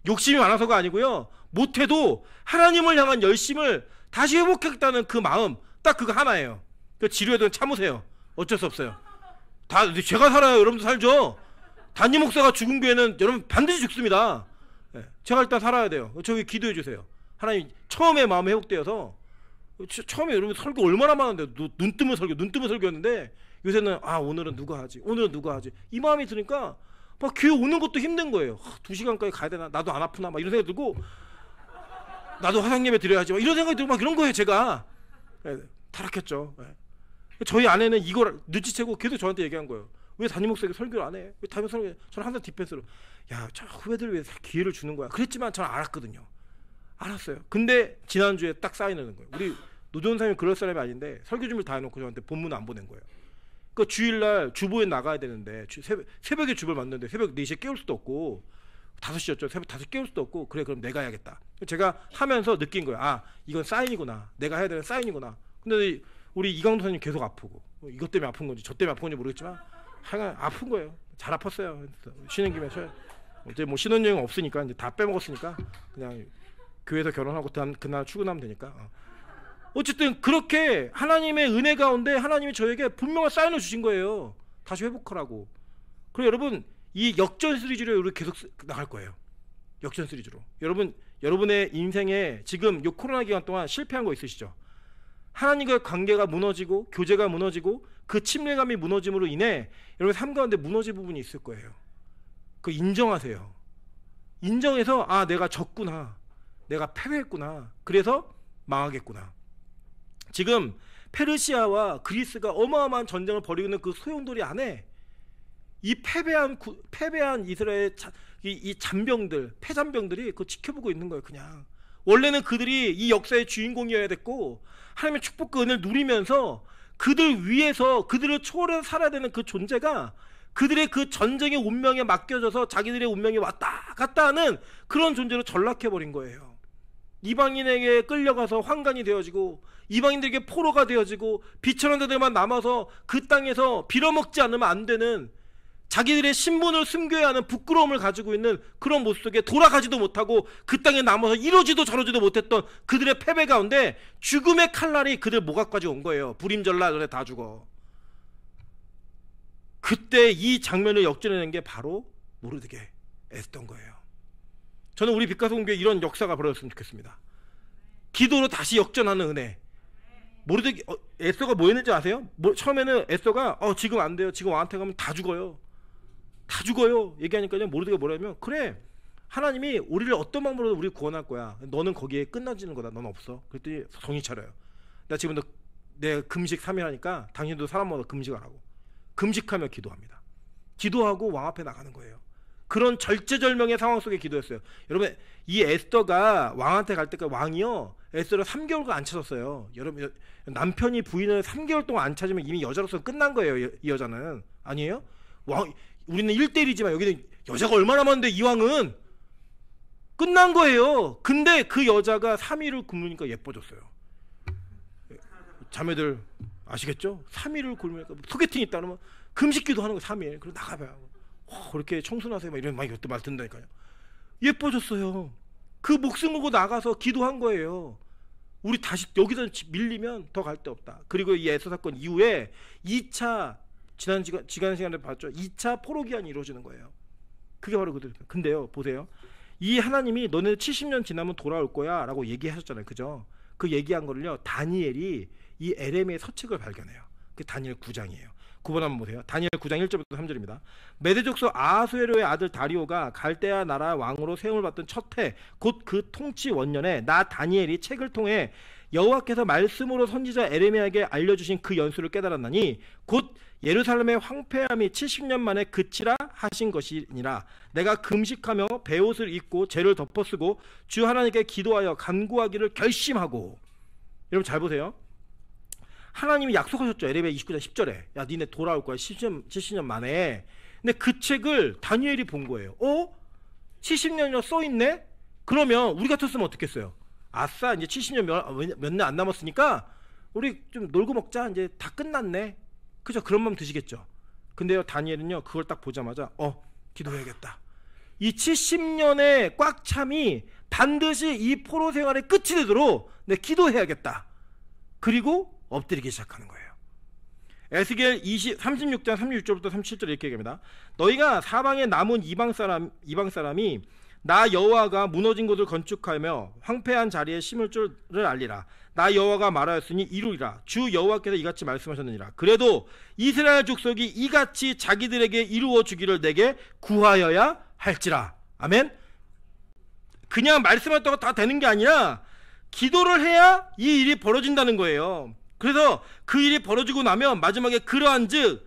욕심이 많아서가 아니고요, 못해도 하나님을 향한 열심을 다시 회복하겠다는 그 마음, 딱 그거 하나예요. 그 지루해도 참으세요. 어쩔 수 없어요. 다 제가 살아요. 여러분도 살죠. 담임 목사가 죽은 교회는 여러분 반드시 죽습니다. 네, 제가 일단 살아야 돼요. 저기 기도해 주세요. 하나님, 처음에 마음이 회복되어서, 처음에 여러분 설교 얼마나 많은데, 눈 뜨면 설교였는데, 요새는 아, 오늘은 누가 하지, 이 마음이 드니까 막 교회 오는 것도 힘든 거예요. 2시간까지 가야 되나, 나도 안 아프나, 막 이런 생각이 들고, 나도 화상 예배 드려야지, 막 이런 생각이 들고 막 이런 거예요. 제가. 네, 타락했죠. 네. 저희 아내는 이걸 눈치채고 계속 저한테 얘기한 거예요. 왜 담임 목사에게 설교를 안 해? 왜 담임 설교? 저는 항상 디펜스로, 야, 저 후배들 위해 기회를 주는 거야. 그랬지만 저는 알았거든요. 알았어요. 근데 지난주에 딱 사인하는 거예요. 우리 노전사님이 그럴 사람이 아닌데 설교 준비를 다 해놓고 저한테 본문 안 보낸 거예요. 그 주일날 주보에 나가야 되는데, 새벽에 주보를 만드는데 새벽 4시에 깨울 수도 없고, 5시였죠. 새벽 5시 깨울 수도 없고, 그래, 그럼 내가 해야겠다. 제가 하면서 느낀 거예요. 아, 이건 사인이구나. 내가 해야 되는 사인이구나. 근데 우리 이강도 선생님 계속 아프고, 이것 때문에 아픈 건지 저 때문에 아픈 건지 모르겠지만 하여간 아픈 거예요. 잘 아팠어요. 쉬는 김에 쉬어요. 이제 뭐 신혼여행 없으니까, 이제 다 빼먹었으니까 그냥 교회에서 결혼하고 그날 출근하면 되니까. 어쨌든 그렇게 하나님의 은혜 가운데 하나님이 저에게 분명한 사인을 주신 거예요. 다시 회복하라고. 그리고 여러분, 이 역전 시리즈로 우리 계속 나갈 거예요. 역전 시리즈로. 여러분의 인생에 지금 이 코로나 기간 동안 실패한 거 있으시죠? 하나님과의 관계가 무너지고, 교제가 무너지고, 그 친밀감이 무너짐으로 인해 여러분 삶 가운데 무너진 부분이 있을 거예요. 그거 인정하세요. 인정해서, 아, 내가 졌구나, 내가 패배했구나, 그래서 망하겠구나. 지금 페르시아와 그리스가 어마어마한 전쟁을 벌이고 있는 그 소용돌이 안에 이 패배한 이스라엘 이 잔병들, 패잔병들이 그거 지켜보고 있는 거예요. 그냥 원래는 그들이 이 역사의 주인공이어야 됐고, 하나님의 축복과 은혜를 누리면서 그들 위에서, 그들을 초월해서 살아야 되는 그 존재가 그들의 그 전쟁의 운명에 맡겨져서 자기들의 운명이 왔다 갔다 하는 그런 존재로 전락해버린 거예요. 이방인에게 끌려가서 환관이 되어지고, 이방인들에게 포로가 되어지고, 비천한 자들만 남아서 그 땅에서 빌어먹지 않으면 안 되는, 자기들의 신분을 숨겨야 하는 부끄러움을 가지고 있는 그런 모습 속에 돌아가지도 못하고 그 땅에 남아서 이러지도 저러지도 못했던 그들의 패배 가운데 죽음의 칼날이 그들 목 앞까지 온 거예요. 불임절라 너네 다 죽어. 그때 이 장면을 역전해낸 게 바로 모르드게 에스더인 거예요. 저는 우리 빛가서 공교회 이런 역사가 벌어졌으면 좋겠습니다. 기도로 다시 역전하는 은혜. 모르드게 에스더가 뭐 했는지 아세요? 처음에는 에스더가 지금 안 돼요. 지금 왕한테 가면 다 죽어요. 다 죽어요. 얘기하니까요. 모르드게 뭐라면 그래. 하나님이 우리를 어떤 방법으로 우리 구원할 거야. 너는 거기에 끝나지는 거다. 넌 없어. 그랬더니 정신 차려요. 나 지금도 내 금식 3일 하니까 당신도 사람마다 금식하라고. 금식하며 기도합니다. 기도하고 왕 앞에 나가는 거예요. 그런 절체절명의 상황 속에 기도했어요. 여러분 이 에스더가 왕한테 갈 때까지 왕이요 에스더를 3개월간 안 찾았어요. 여러분 남편이 부인을 3개월 동안 안 찾으면 이미 여자로서 끝난 거예요. 이 여자는 아니에요? 우리는 1대1이지만 여기는 여자가 얼마나 많은데 이 왕은 끝난 거예요. 근데 그 여자가 3일을 굶으니까 예뻐졌어요. 자매들 아시겠죠? 3일을 굶으니까 소개팅 있다 그러면 금식기도 하는 거 3일. 그리고 나가봐요. 그렇게 청순하세요. 막 이런 말 듣는다니까요. 예뻐졌어요. 그 목숨 걸고 나가서 기도한 거예요. 우리 다시 여기서 밀리면 더 갈 데 없다. 그리고 이 에스더 사건 이후에 2차 지난 시간에 봤죠. 2차 포로 기한이 이루어지는 거예요. 그게 바로 그들. 근데요, 보세요. 이 하나님이 너네 70년 지나면 돌아올 거야 라고 얘기하셨잖아요. 그죠? 그 얘기한 거를요, 다니엘이 이 에레미의 서책을 발견해요. 그게 다니엘 9장이에요. 9번 한번 보세요. 다니엘 9장 1절부터 3절입니다. 메대족속 아하수에로의 아들 다리오가 갈대아 나라 왕으로 세움을 받던 첫 해, 곧 그 통치 원년에 나 다니엘이 책을 통해 여호와께서 말씀으로 선지자 에레미야에게 알려주신 그 연수를 깨달았나니 곧 예루살렘의 황폐함이 70년 만에 그치라 하신 것이니라. 내가 금식하며 베옷을 입고 죄를 덮어쓰고 주 하나님께 기도하여 간구하기를 결심하고. 여러분 잘 보세요. 하나님이 약속하셨죠. 에레미야 29장 10절에 야 니네 돌아올 거야 70년 만에. 근데 그 책을 다니엘이 본 거예요. 70년이나 써있네? 그러면 우리 같았으면 어떻겠어요? 아싸 이제 70년 몇 년 안 남았으니까 우리 좀 놀고 먹자. 이제 다 끝났네. 그죠? 그런 마음 드시겠죠. 근데요 다니엘은요 그걸 딱 보자마자 기도해야겠다. 이 70년의 꽉 참이 반드시 이 포로 생활의 끝이 되도록 기도해야겠다. 그리고 엎드리기 시작하는 거예요. 에스겔 36장 36절부터 37절 이렇게 얘기합니다. 너희가 사방에 남은 이방 사람이 나 여호와가 무너진 곳을 건축하며 황폐한 자리에 심을 줄을 알리라. 나 여호와가 말하였으니 이루리라. 주 여호와께서 이같이 말씀하셨느니라. 그래도 이스라엘 족속이 이같이 자기들에게 이루어 주기를 내게 구하여야 할지라. 아멘. 그냥 말씀했다고 다 되는 게 아니라 기도를 해야 이 일이 벌어진다는 거예요. 그래서 그 일이 벌어지고 나면 마지막에 그리한즉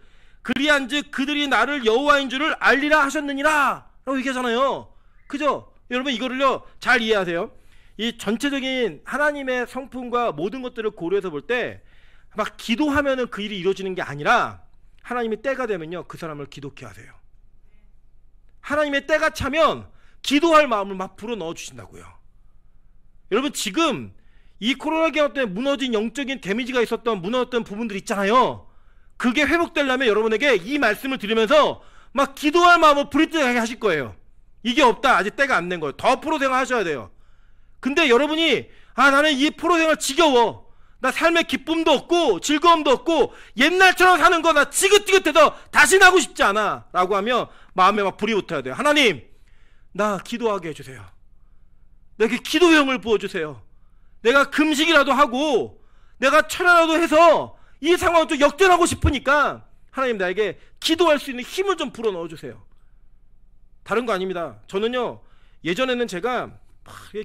그들이 나를 여호와인 줄을 알리라 하셨느니라 라고 얘기하잖아요. 그죠? 여러분 이거를요 잘 이해하세요. 이 전체적인 하나님의 성품과 모든 것들을 고려해서 볼 때 막 기도하면은 그 일이 이루어지는 게 아니라 하나님의 때가 되면요 그 사람을 기독케 하세요. 하나님의 때가 차면 기도할 마음을 막 불어넣어 주신다고요. 여러분 지금 이 코로나 기간 때문에 무너진 영적인 데미지가 있었던 무너졌던 부분들 있잖아요. 그게 회복되려면 여러분에게 이 말씀을 들으면서 막 기도할 마음을 부리뜨게 하실 거예요. 이게 없다. 아직 때가 안 된 거예요. 더 프로 생활 하셔야 돼요. 근데 여러분이 나는 이 프로 생활 지겨워. 나 삶의 기쁨도 없고 즐거움도 없고 옛날처럼 사는 거 나 지긋지긋해서 다시 나고 싶지 않아 라고 하면 마음에 막 불이 붙어야 돼요. 하나님 나 기도하게 해주세요. 내게 기도의 영을 부어주세요. 내가 금식이라도 하고 내가 철야라도 해서 이 상황을 좀 역전하고 싶으니까 하나님 나에게 기도할 수 있는 힘을 좀 불어넣어주세요. 다른 거 아닙니다. 저는요 예전에는 제가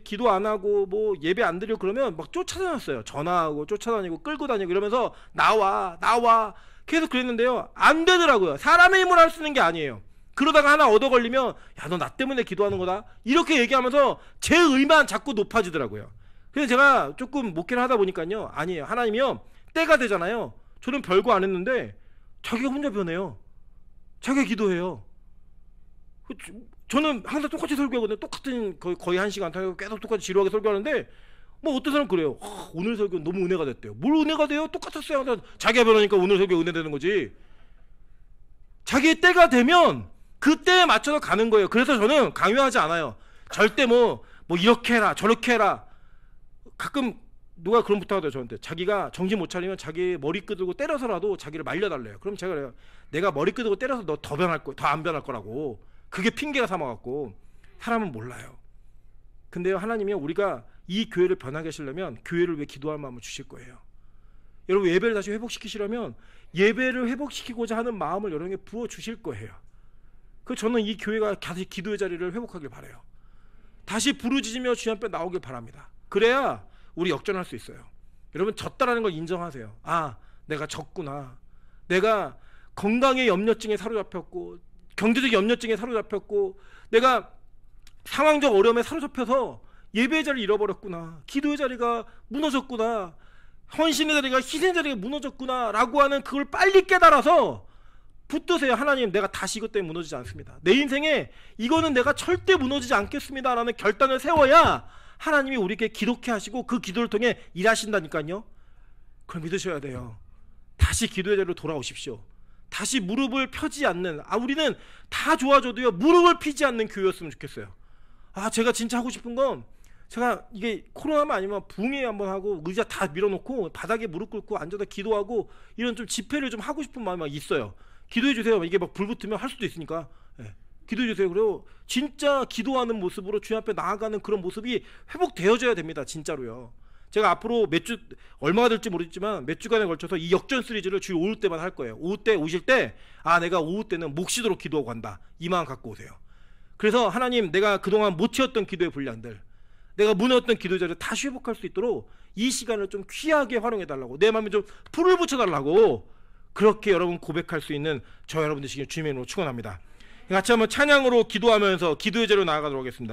기도 안 하고 뭐 예배 안 드리고 그러면 막 쫓아다녔어요. 전화하고 쫓아다니고 끌고 다니고 이러면서 나와 계속 그랬는데요 안 되더라고요. 사람의 힘으로 할 수 있는 게 아니에요. 그러다가 하나 얻어 걸리면 야 너 나 때문에 기도하는 거다 이렇게 얘기하면서 제 의만 자꾸 높아지더라고요. 그래서 제가 조금 목회를 하다 보니까요 아니에요. 하나님이요 때가 되잖아요. 저는 별거 안 했는데 자기가 혼자 변해요. 자기가 기도해요. 저는 항상 똑같이 설교하거든요. 똑같은 거의 1시간 계속 똑같이 지루하게 설교하는데 뭐 어떤 사람은 그래요. 오늘 설교 너무 은혜가 됐대요. 뭘 은혜가 돼요? 똑같았어요. 자기가 변하니까 오늘 설교 은혜 되는 거지. 자기의 때가 되면 그 때에 맞춰서 가는 거예요. 그래서 저는 강요하지 않아요. 절대 뭐 이렇게 해라 저렇게 해라. 가끔 누가 그런 부탁하대요 저한테. 자기가 정신 못 차리면 자기 머리 끄들고 때려서라도 자기를 말려달래요. 그럼 제가 그래요. 내가 머리 끄들고 때려서 너 더 변할 거, 더 안 변할 거라고. 그게 핑계가 삼아갖고. 사람은 몰라요. 근데요 하나님이 우리가 이 교회를 변하게 하시려면 교회를 위해 기도할 마음을 주실 거예요. 여러분 예배를 다시 회복시키시려면 예배를 회복시키고자 하는 마음을 여러분에게 부어주실 거예요. 그 저는 이 교회가 다시 기도의 자리를 회복하길 바라요. 다시 부르짖으며 주님 앞에 나오길 바랍니다. 그래야 우리 역전할 수 있어요. 여러분 졌다라는 걸 인정하세요. 아, 내가 졌구나. 내가 건강의 염려증에 사로잡혔고 경제적 염려증에 사로잡혔고 내가 상황적 어려움에 사로잡혀서 예배의 자리를 잃어버렸구나. 기도의 자리가 무너졌구나. 헌신의 자리가 희생의 자리가 무너졌구나 라고 하는 그걸 빨리 깨달아서 붙드세요. 하나님, 내가 다시 이것 때문에 무너지지 않습니다. 내 인생에 이거는 내가 절대 무너지지 않겠습니다 라는 결단을 세워야 하나님이 우리에게 기도케 하시고 그 기도를 통해 일하신다니까요. 그걸 믿으셔야 돼요. 다시 기도의 자리로 돌아오십시오. 다시 무릎을 펴지 않는, 우리는 다 좋아져도요 무릎을 피지 않는 교회였으면 좋겠어요. 제가 진짜 하고 싶은 건, 제가 이게 코로나만 아니면 부흥회 한번 하고 의자 다 밀어놓고 바닥에 무릎 꿇고 앉아서 기도하고 이런 좀 집회를 좀 하고 싶은 마음이 막 있어요. 기도해 주세요. 이게 막 불 붙으면 할 수도 있으니까. 기도해 주세요. 그리고 진짜 기도하는 모습으로 주님 앞에 나아가는 그런 모습이 회복되어져야 됩니다. 진짜로요. 제가 앞으로 몇 주, 얼마가 될지 모르겠지만 몇 주간에 걸쳐서 이 역전 시리즈를 주일 오후 때만 할 거예요. 오후 때 오실 때 내가 오후 때는 목 쉬도록 기도하고 간다. 이 마음 갖고 오세요. 그래서 하나님, 내가 그동안 못 채웠던 기도의 분량들, 내가 무너졌던 기도의 자리를 다시 회복할 수 있도록 이 시간을 좀 귀하게 활용해달라고, 내 마음에 좀 풀을 붙여달라고, 그렇게 여러분 고백할 수 있는 저 여러분 되시길 주님의 이름으로 축원합니다. 같이 한번 찬양으로 기도하면서 기도의 자리로 나아가도록 하겠습니다.